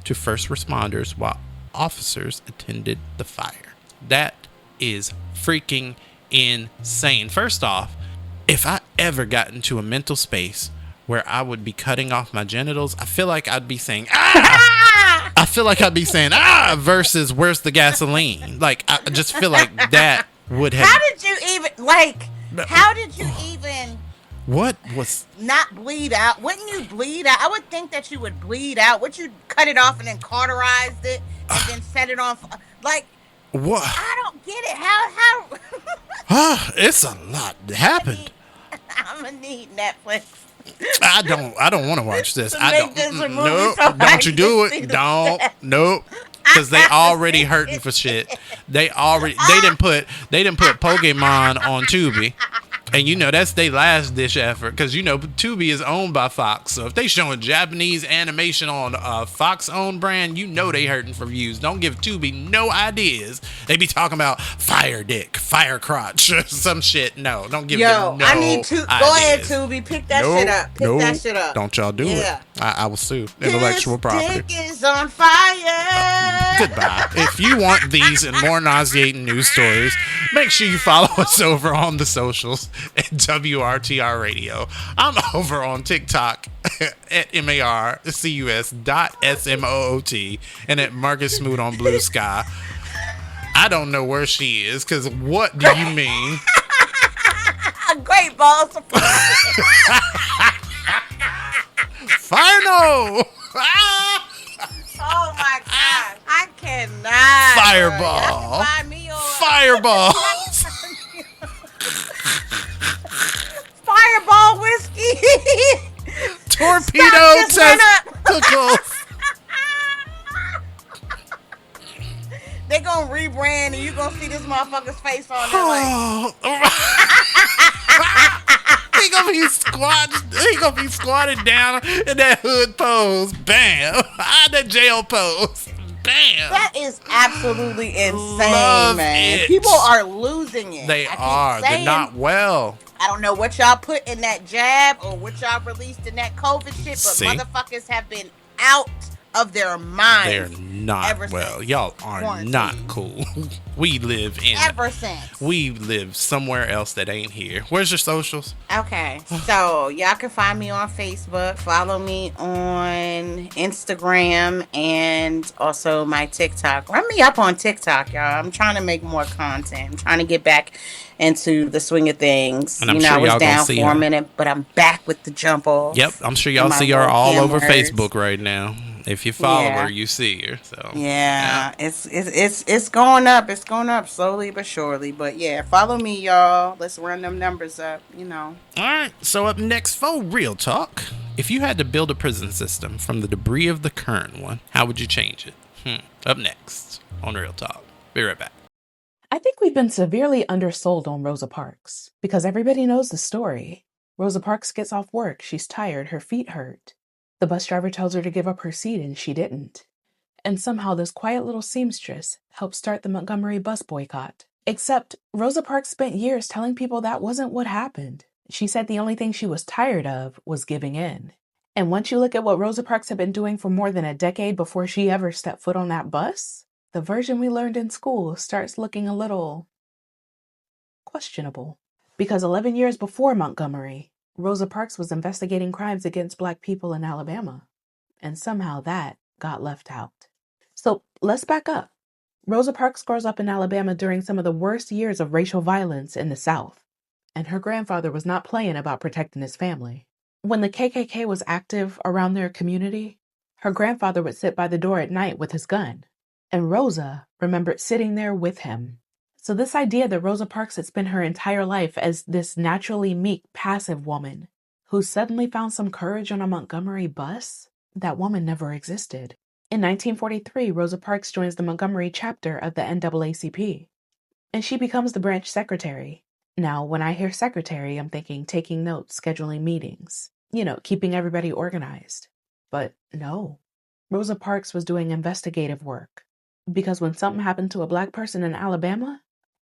[SPEAKER 4] to first responders while officers attended the fire. That is freaking insane. First off, if I ever got into a mental space where I would be cutting off my genitals, I feel like I'd be saying, ah! I feel like I'd be saying, ah, versus where's the gasoline? Like, I just feel like that would have...
[SPEAKER 1] How did you even...
[SPEAKER 4] What was...
[SPEAKER 1] Not bleed out? Wouldn't you bleed out? I would think that you would bleed out. Would you cut it off and then cauterized it and then set it on fire? Like,
[SPEAKER 4] what?
[SPEAKER 1] I don't get it. How?
[SPEAKER 4] It's a lot that happened.
[SPEAKER 1] I'm gonna need Netflix.
[SPEAKER 4] I don't want to watch this.
[SPEAKER 1] Nope.
[SPEAKER 4] Don't you do it. Don't. Nope. Because they already hurting for shit. They didn't put Pokemon on Tubi. And you know that's their last dish effort, because you know Tubi is owned by Fox. So if they showing Japanese animation on a Fox-owned brand, you know they hurting for views. Don't give Tubi no ideas. They be talking about fire dick, fire crotch, some shit. No, don't give them no
[SPEAKER 1] I need to
[SPEAKER 4] ideas.
[SPEAKER 1] Go ahead, Tubi. Pick that shit up. Pick that shit up.
[SPEAKER 4] Don't y'all do it. I will sue intellectual property.
[SPEAKER 1] Dick is on fire.
[SPEAKER 4] Goodbye. If you want these and more nauseating news stories, make sure you follow us over on the socials at WRTR Radio. I'm over on TikTok at marcus.smoot and at Marcus Smoot on Blue Sky. I don't know where she is, because what do you mean?
[SPEAKER 1] Great balls of
[SPEAKER 4] Fire no!
[SPEAKER 1] Oh my God. I cannot.
[SPEAKER 4] Fireball. Fireball.
[SPEAKER 1] Fireball whiskey.
[SPEAKER 4] Torpedo testicles.
[SPEAKER 1] They're gonna rebrand ran, and you gonna see this motherfucker's face on there like.
[SPEAKER 4] He gonna be squatted down in that hood pose. Bam. That jail pose. Bam.
[SPEAKER 1] That is absolutely insane,
[SPEAKER 4] Love
[SPEAKER 1] man.
[SPEAKER 4] it.
[SPEAKER 1] People are losing it.
[SPEAKER 4] They
[SPEAKER 1] I keep
[SPEAKER 4] are. They're
[SPEAKER 1] saying,
[SPEAKER 4] not well.
[SPEAKER 1] I don't know what y'all put in that jab or what y'all released in that COVID shit, but
[SPEAKER 4] See?
[SPEAKER 1] motherfuckers have been out of their minds.
[SPEAKER 4] They're not well. Y'all are
[SPEAKER 1] quarantine.
[SPEAKER 4] not cool. We live somewhere else that ain't here. Where's your socials?
[SPEAKER 1] Okay, so y'all can find me on Facebook. Follow me on Instagram and also my TikTok. Run me up on TikTok, y'all. I'm trying to make more content. I'm trying to get back into the swing of things.
[SPEAKER 4] And I'm sure
[SPEAKER 1] I was
[SPEAKER 4] y'all
[SPEAKER 1] down
[SPEAKER 4] gonna see
[SPEAKER 1] for
[SPEAKER 4] her.
[SPEAKER 1] a minute, but I'm back with the jump off.
[SPEAKER 4] Yep, I'm sure y'all see her all over Facebook right now. If you follow her, you see her. So
[SPEAKER 1] yeah. It's going up. It's going up slowly but surely. But yeah, follow me, y'all. Let's run them numbers up.
[SPEAKER 4] All right. So up next for Real Talk, if you had to build a prison system from the debris of the current one, how would you change it? Up next on Real Talk. Be right back.
[SPEAKER 11] I think we've been severely undersold on Rosa Parks because everybody knows the story. Rosa Parks gets off work. She's tired. Her feet hurt. The bus driver tells her to give up her seat and she didn't. And somehow this quiet little seamstress helped start the Montgomery bus boycott. Except Rosa Parks spent years telling people that wasn't what happened. She said the only thing she was tired of was giving in. And once you look at what Rosa Parks had been doing for more than a decade before she ever stepped foot on that bus, the version we learned in school starts looking a little questionable. Because 11 years before Montgomery, Rosa Parks was investigating crimes against Black people in Alabama. And somehow that got left out. So let's back up. Rosa Parks grows up in Alabama during some of the worst years of racial violence in the South. And her grandfather was not playing about protecting his family. When the KKK was active around their community, her grandfather would sit by the door at night with his gun. And Rosa remembered sitting there with him. So this idea that Rosa Parks had spent her entire life as this naturally meek, passive woman who suddenly found some courage on a Montgomery bus, that woman never existed. In 1943, Rosa Parks joins the Montgomery chapter of the NAACP, and she becomes the branch secretary. Now, when I hear secretary, I'm thinking taking notes, scheduling meetings, keeping everybody organized. But no, Rosa Parks was doing investigative work. Because when something happened to a Black person in Alabama,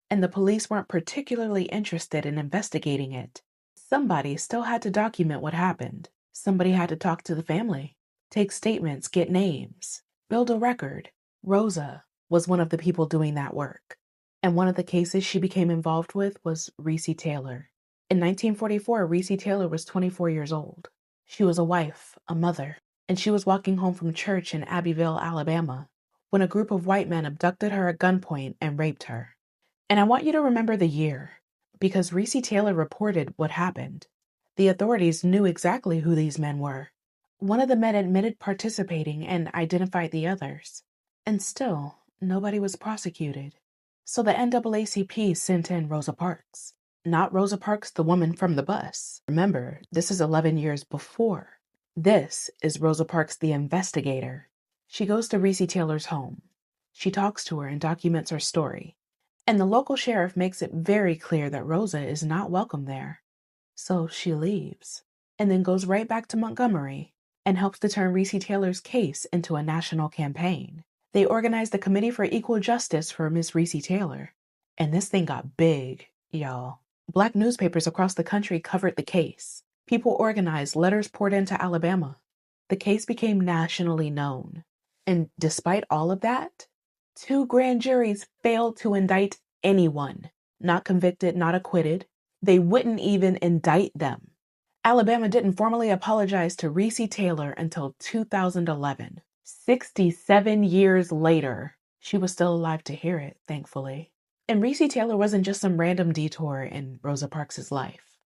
[SPEAKER 11] and the police weren't particularly interested in investigating it, somebody still had to document what happened. Somebody had to talk to the family, take statements, get names, build a record. Rosa was one of the people doing that work. And one of the cases she became involved with was Reese Taylor. In 1944, Reese Taylor was 24 years old. She was a wife, a mother, and she was walking home from church in Abbeville, Alabama, when a group of white men abducted her at gunpoint and raped her. And I want you to remember the year, because Reese Taylor reported what happened. The authorities knew exactly who these men were. One of the men admitted participating and identified the others. And still, nobody was prosecuted. So the NAACP sent in Rosa Parks. Not Rosa Parks, the woman from the bus. Remember, this is 11 years before. This is Rosa Parks, the investigator. She goes to Reese Taylor's home. She talks to her and documents her story. And the local sheriff makes it very clear that Rosa is not welcome there. So she leaves, and then goes right back to Montgomery and helps to turn Reese Taylor's case into a national campaign. They organized the Committee for Equal Justice for Miss Reese Taylor. And this thing got big, y'all. Black newspapers across the country covered the case. People organized, letters poured into Alabama. The case became nationally known. And despite all of that, 2 grand juries failed to indict anyone. Not convicted, not acquitted. They wouldn't even indict them. Alabama didn't formally apologize to Reese Taylor until 2011. 67 years later. She was still alive to hear it, thankfully. And Reese Taylor wasn't just some random detour in Rosa Parks' life.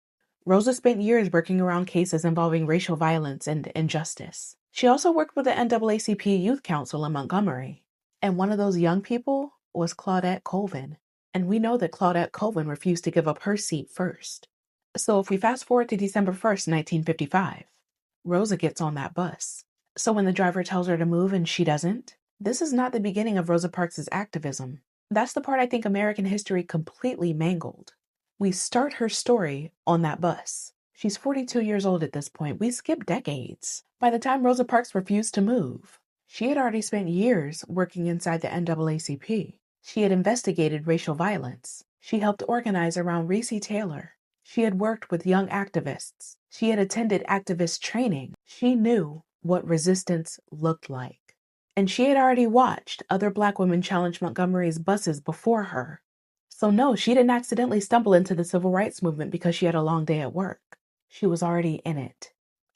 [SPEAKER 11] Rosa spent years working around cases involving racial violence and injustice. She also worked with the NAACP Youth Council in Montgomery. And one of those young people was Claudette Colvin. And we know that Claudette Colvin refused to give up her seat first. So if we fast forward to December 1st, 1955, Rosa gets on that bus. So when the driver tells her to move and she doesn't, this is not the beginning of Rosa Parks' activism. That's the part I think American history completely mangled. We start her story on that bus. She's 42 years old at this point. We skipped decades. By the time Rosa Parks refused to move, she had already spent years working inside the NAACP. She had investigated racial violence. She helped organize around Recy Taylor. She had worked with young activists. She had attended activist training. She knew what resistance looked like. And she had already watched other Black women challenge Montgomery's buses before her. So no, she didn't accidentally stumble into the civil rights movement because she had a long day at work. She was already in it.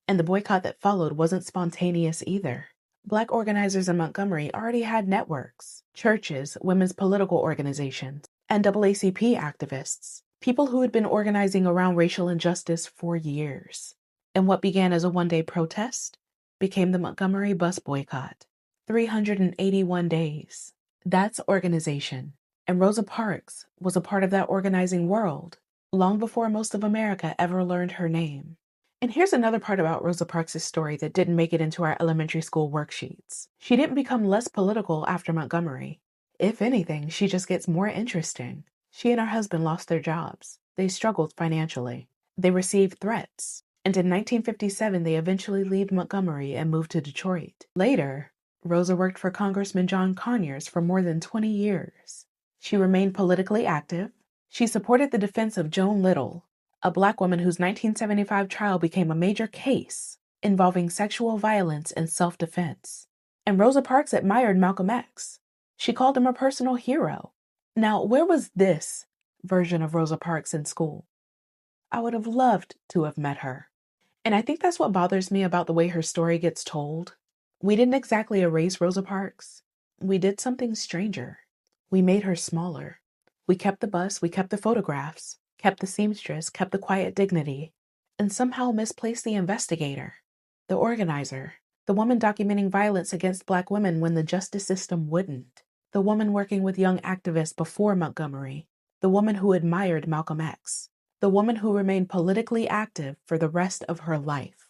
[SPEAKER 11] And the boycott that followed wasn't spontaneous either. Black organizers in Montgomery already had networks, churches, women's political organizations, NAACP activists, people who had been organizing around racial injustice for years. And what began as a one-day protest became the Montgomery bus boycott. 381 days. That's organization. And Rosa Parks was a part of that organizing world long before most of America ever learned her name. And here's another part about Rosa Parks' story that didn't make it into our elementary school worksheets. She didn't become less political after Montgomery. If anything, she just gets more interesting. She and her husband lost their jobs. They struggled financially. They received threats. And in 1957, they eventually leave Montgomery and moved to Detroit. Later, Rosa worked for Congressman John Conyers for more than 20 years. She remained politically active. She supported the defense of Joan Little, a Black woman whose 1975 trial became a major case involving sexual violence and self-defense. And Rosa Parks admired Malcolm X. She called him a personal hero. Now, where was this version of Rosa Parks in school? I would have loved to have met her. And I think that's what bothers me about the way her story gets told. We didn't exactly erase Rosa Parks. We did something stranger. We made her smaller. We kept the bus, we kept the photographs, kept the seamstress, kept the quiet dignity, and somehow misplaced the investigator, the organizer, the woman documenting violence against Black women when the justice system wouldn't, the woman working with young activists before Montgomery, the woman who admired Malcolm X, the woman who remained politically active for the rest of her life.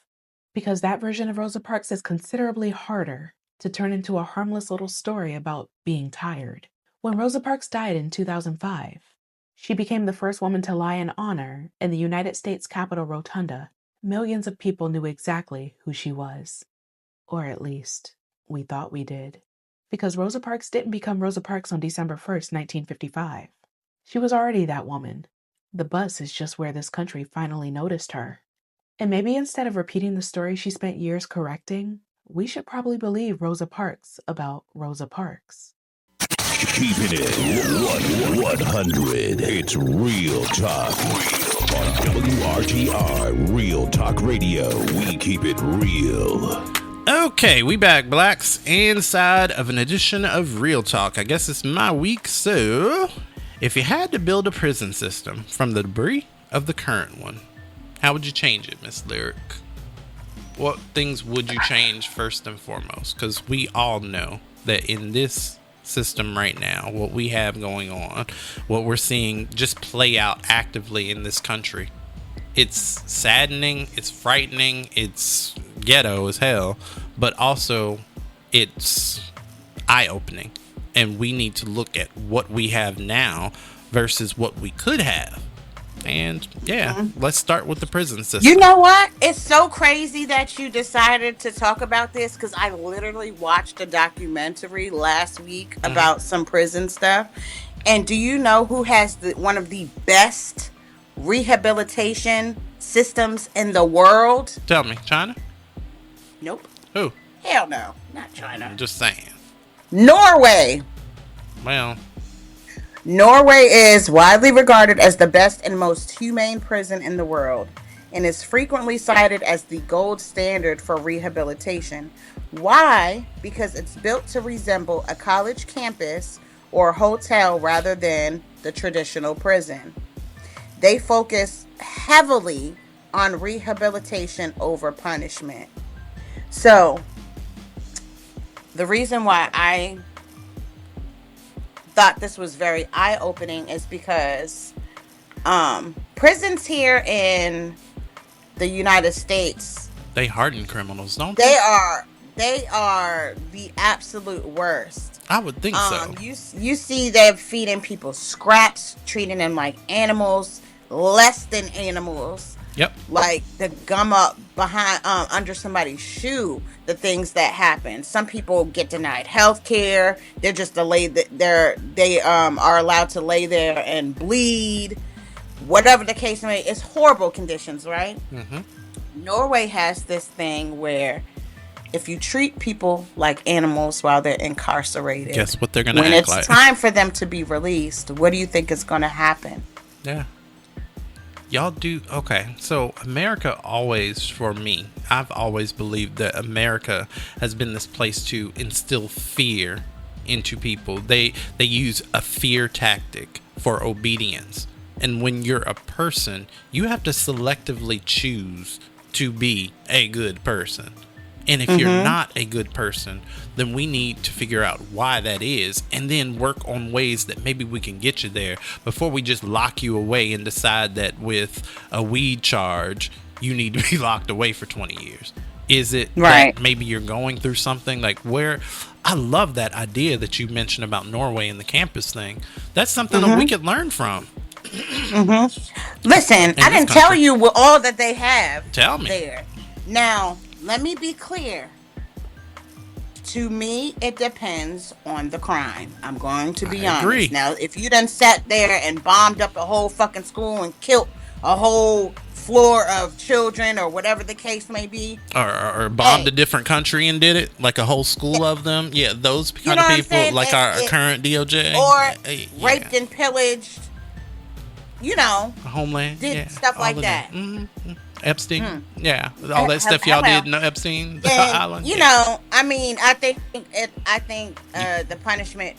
[SPEAKER 11] Because that version of Rosa Parks is considerably harder to turn into a harmless little story about being tired. When Rosa Parks died in 2005, she became the first woman to lie in honor in the United States Capitol Rotunda. Millions of people knew exactly who she was. Or at least, we thought we did. Because Rosa Parks didn't become Rosa Parks on December 1st, 1955. She was already that woman. The bus is just where this country finally noticed her. And maybe instead of repeating the story she spent years correcting, we should probably believe Rosa Parks about Rosa Parks.
[SPEAKER 3] Keeping it 100. It's Real Talk. On WRTR Real Talk Radio. We keep it real.
[SPEAKER 4] Okay, we back, Blacks, inside of an edition of Real Talk. I guess it's my week, so if you had to build a prison system from the debris of the current one, how would you change it, Miss Lyric? What things would you change first and foremost? Because we all know that in this system right now, what we have going on, what we're seeing just play out actively in this country, it's saddening, it's frightening, it's ghetto as hell, but also it's eye-opening. And we need to look at what we have now versus what we could have. And let's start with the prison system.
[SPEAKER 1] You know what? It's so crazy that you decided to talk about this, because I literally watched a documentary last week about some prison stuff. And do you know who has one of the best rehabilitation systems in the world?
[SPEAKER 4] Tell me, China?
[SPEAKER 1] Nope.
[SPEAKER 4] Who?
[SPEAKER 1] Hell no, not China.
[SPEAKER 4] I'm just saying.
[SPEAKER 1] Norway.
[SPEAKER 4] Well,
[SPEAKER 1] Norway is widely regarded as the best and most humane prison in the world, and is frequently cited as the gold standard for rehabilitation. Why? Because it's built to resemble a college campus or hotel rather than the traditional prison. They focus heavily on rehabilitation over punishment. So, the reason why I thought this was very eye-opening is because prisons here in the United States,
[SPEAKER 4] they harden criminals, don't they?
[SPEAKER 1] They are they are the absolute worst.
[SPEAKER 4] I would think so.
[SPEAKER 1] You see them feeding people scraps, treating them like animals, less than animals.
[SPEAKER 4] Yep.
[SPEAKER 1] Like the gum up behind under somebody's shoe, the things that happen. Some people get denied health care. They're just delayed. They are allowed to lay there and bleed. Whatever the case may be, it's horrible conditions, right?
[SPEAKER 4] Mm-hmm.
[SPEAKER 1] Norway has this thing where if you treat people like animals while they're incarcerated,
[SPEAKER 4] guess what they're gonna
[SPEAKER 1] when
[SPEAKER 4] act
[SPEAKER 1] it's
[SPEAKER 4] like?
[SPEAKER 1] time for them to be released, what do you think is going to happen?
[SPEAKER 4] Yeah. Y'all do okay. So America always, for me, I've always believed that America has been this place to instill fear into people. They use a fear tactic for obedience. And when you're a person, you have to selectively choose to be a good person. And if you're not a good person, then we need to figure out why that is and then work on ways that maybe we can get you there before we just lock you away and decide that with a weed charge, you need to be locked away for 20 years. Is it
[SPEAKER 1] right
[SPEAKER 4] that maybe you're going through something like where I love that idea that you mentioned about Norway and the campus thing. That's something that we could learn from.
[SPEAKER 1] Listen, I didn't tell you what all that they have.
[SPEAKER 4] Tell me.
[SPEAKER 1] There. Now, let me be clear. To me, it depends on the crime. I'm going to be honest.
[SPEAKER 4] Agree.
[SPEAKER 1] Now, if you done sat there and bombed up a whole fucking school and killed a whole floor of children or whatever the case may be,
[SPEAKER 4] or bombed a different country and did it, like a whole school of them, those kind of people, like our current DOJ,
[SPEAKER 1] or raped and pillaged, a
[SPEAKER 4] homeland,
[SPEAKER 1] did stuff like that.
[SPEAKER 4] Epstein, all that stuff y'all did in Epstein Island.
[SPEAKER 1] I think the punishment,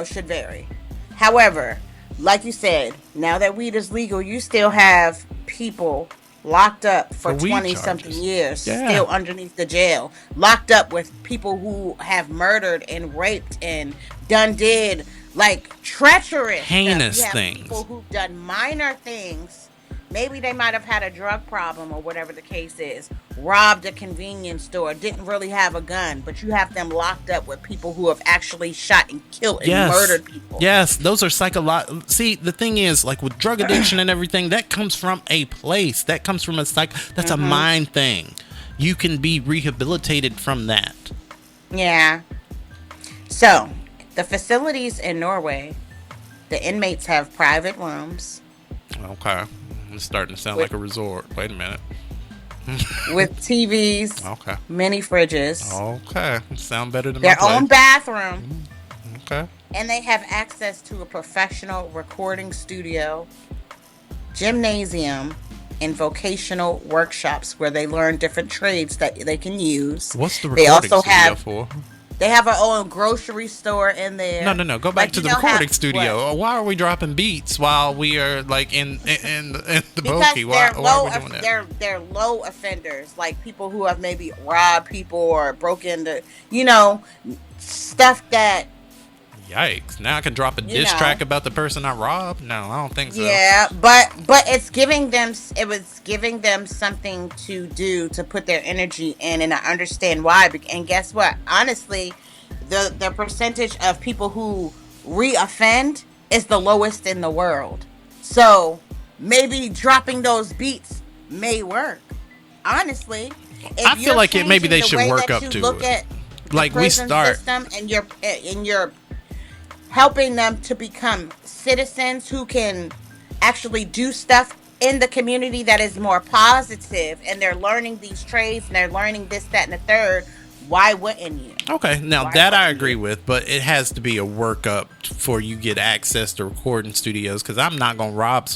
[SPEAKER 1] should vary. However, like you said, now that weed is legal, you still have people locked up for 20-something years, still underneath the jail, locked up with people who have murdered and raped and did like treacherous,
[SPEAKER 4] heinous things.
[SPEAKER 1] People who've done minor things. Maybe they might have had a drug problem or whatever the case is. Robbed a convenience store, didn't really have a gun, but you have them locked up with people who have actually shot and killed and murdered people.
[SPEAKER 4] Yes, those are psychological. See, the thing is, like with drug addiction and everything, that comes from a place. That comes from that's a mind thing. You can be rehabilitated from that.
[SPEAKER 1] Yeah. So, the facilities in Norway, the inmates have private rooms.
[SPEAKER 4] Okay. It's starting to sound like a resort. Wait a minute.
[SPEAKER 1] With TVs.
[SPEAKER 4] Okay.
[SPEAKER 1] Mini fridges.
[SPEAKER 4] Okay. Sound better than
[SPEAKER 1] their
[SPEAKER 4] my
[SPEAKER 1] own bathroom.
[SPEAKER 4] Okay.
[SPEAKER 1] And they have access to a professional recording studio, gymnasium, and vocational workshops where they learn different trades that they can use.
[SPEAKER 4] What's the recording studio for?
[SPEAKER 1] They have their own grocery store in there.
[SPEAKER 4] No. Go back to the recording studio. What? Why are we dropping beats while we are like in the bokeh? Why are we doing that?
[SPEAKER 1] They're low offenders, like people who have maybe robbed people or broken into, stuff that.
[SPEAKER 4] Yikes! Now I can drop a diss track about the person I robbed? No, I don't think so.
[SPEAKER 1] Yeah, but it's giving them. It was giving them something to do to put their energy in, and I understand why. And guess what? Honestly, the percentage of people who reoffend is the lowest in the world. So maybe dropping those beats may work. Honestly,
[SPEAKER 4] I feel like maybe they should work up to it. Like we start,
[SPEAKER 1] and you're helping them to become citizens who can actually do stuff in the community that is more positive, and they're learning these trades and they're learning this, that, and the third. Why wouldn't you?
[SPEAKER 4] Okay, now that I agree with, but it has to be a workup before you get access to recording studios. Because I'm not gonna rob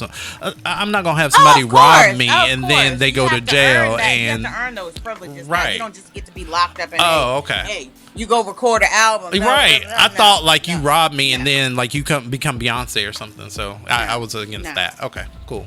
[SPEAKER 4] I'm not gonna have somebody rob me and then they go to jail and
[SPEAKER 1] you have to earn those privileges.
[SPEAKER 4] Right.
[SPEAKER 1] You don't just get to be locked up. And
[SPEAKER 4] okay.
[SPEAKER 1] Hey, you go record an album.
[SPEAKER 4] Right. I thought like you robbed me and then like you become Beyonce or something. So I was against that. Okay, cool.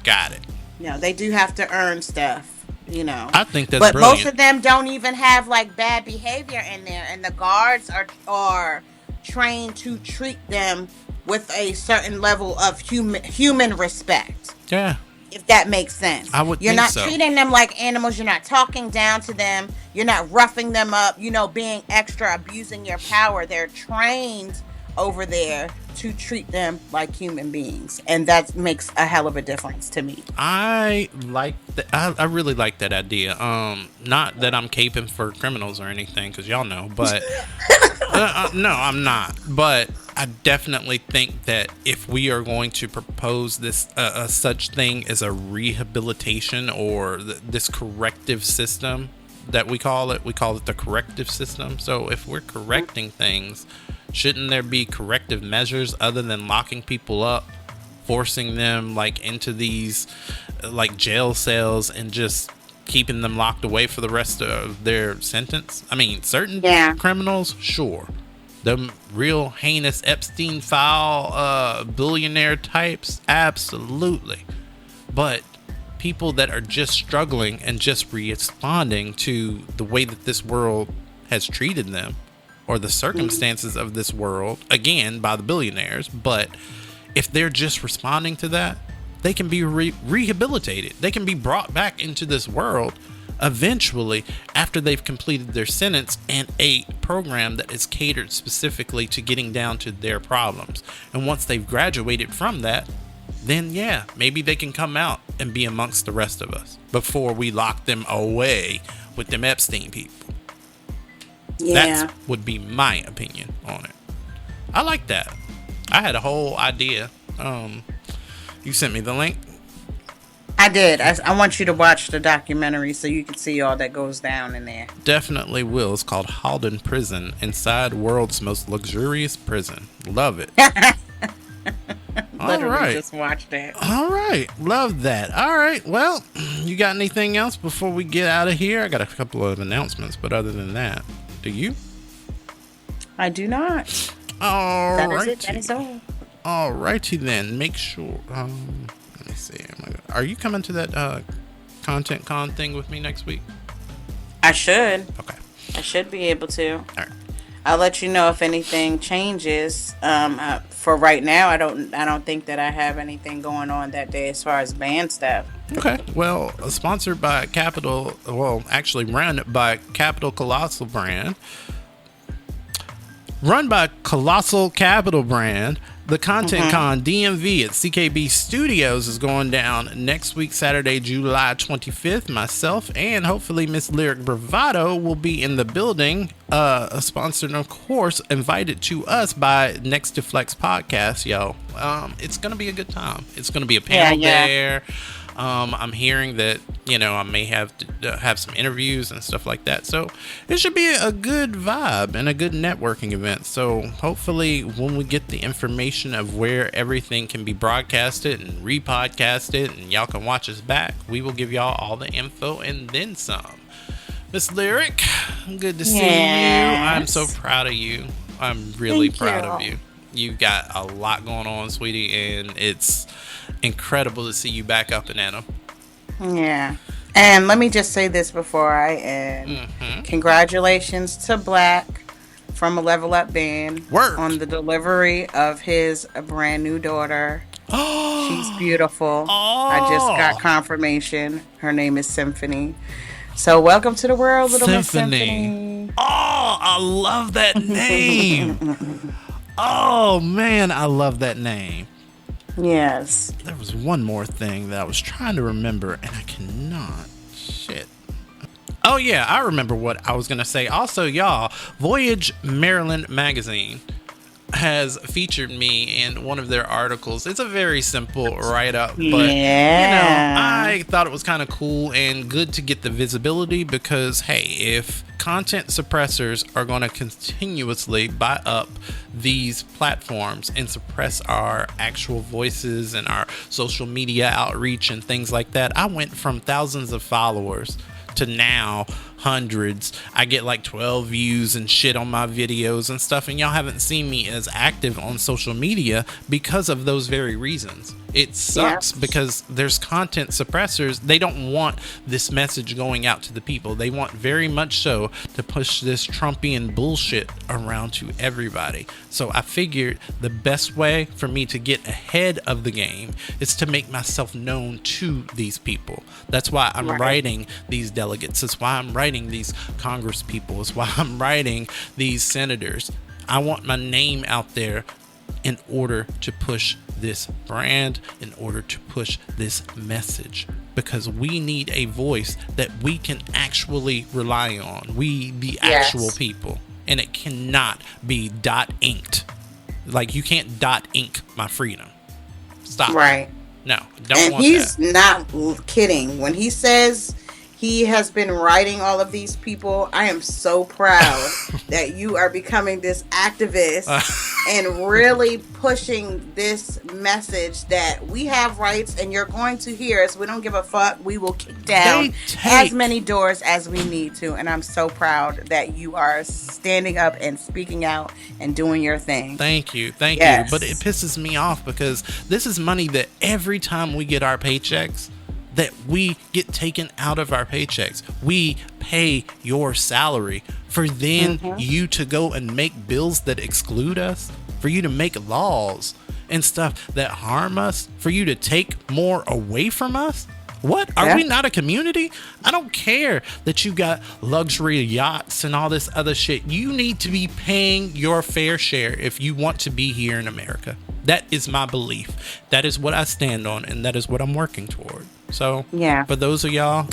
[SPEAKER 4] Got it.
[SPEAKER 1] No, they do have to earn stuff.
[SPEAKER 4] I think that's
[SPEAKER 1] but
[SPEAKER 4] brilliant.
[SPEAKER 1] Most of them don't even have like bad behavior in there, and the guards are trained to treat them with a certain level of human respect.
[SPEAKER 4] Yeah.
[SPEAKER 1] if that makes sense.
[SPEAKER 4] I would
[SPEAKER 1] You're
[SPEAKER 4] think
[SPEAKER 1] not
[SPEAKER 4] so.
[SPEAKER 1] treating them like animals. You're not talking down to them. You're not roughing them up, being extra, abusing your power. They're trained over there to treat them like human beings. And that makes a hell of a difference to me.
[SPEAKER 4] I like that. I really like that idea. Not that I'm caping for criminals or anything, because y'all know, but no, I'm not. But I definitely think that if we are going to propose this such thing as a rehabilitation or this corrective system that we call it the corrective system. So if we're correcting things, shouldn't there be corrective measures other than locking people up, forcing them like into these like jail cells and just keeping them locked away for the rest of their sentence? I mean, certain criminals, sure. The real heinous Epstein file billionaire types, absolutely. But people that are just struggling and just responding to the way that this world has treated them or the circumstances of this world, again, by the billionaires, but if they're just responding to that, they can be rehabilitated. They can be brought back into this world eventually after they've completed their sentence and a program that is catered specifically to getting down to their problems. And once they've graduated from that, then yeah, maybe they can come out and be amongst the rest of us before we lock them away with them Epstein people.
[SPEAKER 1] Yeah.
[SPEAKER 4] That would be my opinion on it. I like that. I had a whole idea. You sent me the link?
[SPEAKER 1] I did. I want you to watch the documentary so you can see all that goes down in there.
[SPEAKER 4] Definitely will. It's called Halden Prison, inside world's most luxurious prison. Love it.
[SPEAKER 1] Literally
[SPEAKER 4] all right.
[SPEAKER 1] just watch that.
[SPEAKER 4] All right. Love that. All right. Well, you got anything else before we get out of here? I got a couple of announcements, but other than that, do you?
[SPEAKER 1] I do not.
[SPEAKER 4] All right.
[SPEAKER 1] That is it. That is all.
[SPEAKER 4] All righty then. Make sure. Let me see. Are you coming to that Content Con thing with me next week?
[SPEAKER 1] I should.
[SPEAKER 4] Okay.
[SPEAKER 1] I should be able to.
[SPEAKER 4] All right.
[SPEAKER 1] I'll let you know if anything changes. For right now, I don't think that I have anything going on that day as far as band stuff.
[SPEAKER 4] Okay. Well, sponsored by Capital. Well, actually run by Capital Colossal Brand. Run by Colossal Capital Brand, the Content Con DMV at CKB Studios is going down next week, Saturday, July 25th. Myself and hopefully Miss Lyric Bravado will be in the building, sponsored, of course, invited to us by Next to Flex Podcast, yo. It's going to be a good time. It's going to be a panel there. I'm hearing that, I may have to have some interviews and stuff like that. So it should be a good vibe and a good networking event. So hopefully when we get the information of where everything can be broadcasted and repodcasted and y'all can watch us back, we will give y'all all the info and then some. Miss Lyric, good to see you. I'm so proud of you. I'm really proud of you. You got a lot going on, sweetie, and it's incredible to see you back up and at 'em.
[SPEAKER 1] Yeah. And let me just say this before I end. Congratulations to Black from a Level Up Band on the delivery of his brand new daughter. She's beautiful. I just got confirmation. Her name is Symphony. So welcome to the world, little Miss Symphony.
[SPEAKER 4] Oh, I love that name. Oh, man, I love that name.
[SPEAKER 1] Yes.
[SPEAKER 4] There was one more thing that I was trying to remember, and I cannot. Shit. Oh, yeah, I remember what I was going to say. Also, y'all, Voyage Maryland Magazine has featured me in one of their articles. It's a very simple write-up, but I thought it was kind of cool and good to get the visibility because, hey, if content suppressors are going to continuously buy up these platforms and suppress our actual voices and our social media outreach and things like that, I went from thousands of followers to now hundreds. I get like 12 views and shit on my videos and stuff, and y'all haven't seen me as active on social media because of those very reasons. It sucks because there's content suppressors. They don't want this message going out to the people. They want very much so to push this Trumpian bullshit around to everybody. So I figured the best way for me to get ahead of the game is to make myself known to these people. That's why I'm writing these delegates. That's why I'm writing these Congress people. That's why I'm writing these senators. I want my name out there in order to push this brand, in order to push this message, because we need a voice that we can actually rely on. We, the actual people, and it cannot be inked. Like, you can't ink my freedom. Stop.
[SPEAKER 1] Right.
[SPEAKER 4] No, don't
[SPEAKER 1] and
[SPEAKER 4] want
[SPEAKER 1] he's
[SPEAKER 4] that.
[SPEAKER 1] not kidding when he says he has been writing all of these people. I am so proud that you are becoming this activist and really pushing this message that we have rights and you're going to hear us. We don't give a fuck. We will kick down as many doors as we need to. And I'm so proud that you are standing up and speaking out and doing your thing.
[SPEAKER 4] Thank you. Thank you. But it pisses me off because this is money that every time we get our paychecks, that we get taken out of our paychecks. We pay your salary for then you to go and make bills that exclude us, for you to make laws and stuff that harm us, for you to take more away from us. What? Are we not a community? I don't care that you got luxury yachts and all this other shit. You need to be paying your fair share if you want to be here in America. That is my belief. That is what I stand on, and that is what I'm working toward. So, for those of y'all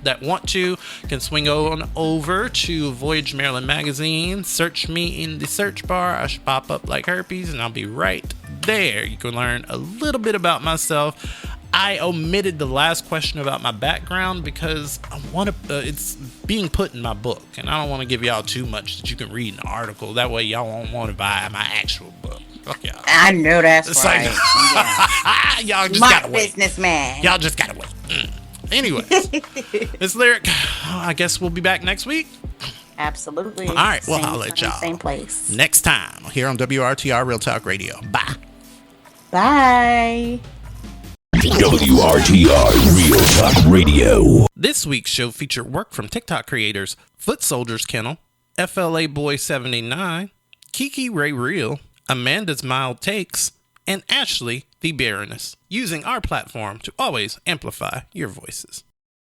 [SPEAKER 4] that want to, can swing on over to Voyage Maryland Magazine. Search me in the search bar. I should pop up like herpes, and I'll be right there. You can learn a little bit about myself. I omitted the last question about my background because I want to. It's being put in my book, and I don't want to give y'all too much that you can read in the article. That way, y'all won't want to buy my actual book. Fuck y'all.
[SPEAKER 1] I know that's
[SPEAKER 4] it's
[SPEAKER 1] right.
[SPEAKER 4] Like, y'all just
[SPEAKER 1] Smart
[SPEAKER 4] gotta wait.
[SPEAKER 1] businessman.
[SPEAKER 4] Y'all just gotta wait. Anyways, it's Lyric. I guess we'll be back next week.
[SPEAKER 1] Absolutely.
[SPEAKER 4] All right. Well,
[SPEAKER 1] same
[SPEAKER 4] I'll let
[SPEAKER 1] time,
[SPEAKER 4] y'all.
[SPEAKER 1] Same place.
[SPEAKER 4] Next time here on WRTR Real Talk Radio. Bye.
[SPEAKER 1] Bye.
[SPEAKER 3] WRTR Real Talk Radio.
[SPEAKER 4] This week's show featured work from TikTok creators Foot Soldiers Kennel, FLA Boy 79, Kiki Ray Real, Amanda's Mild Takes, and Ashley the Baroness, using our platform to always amplify your voices.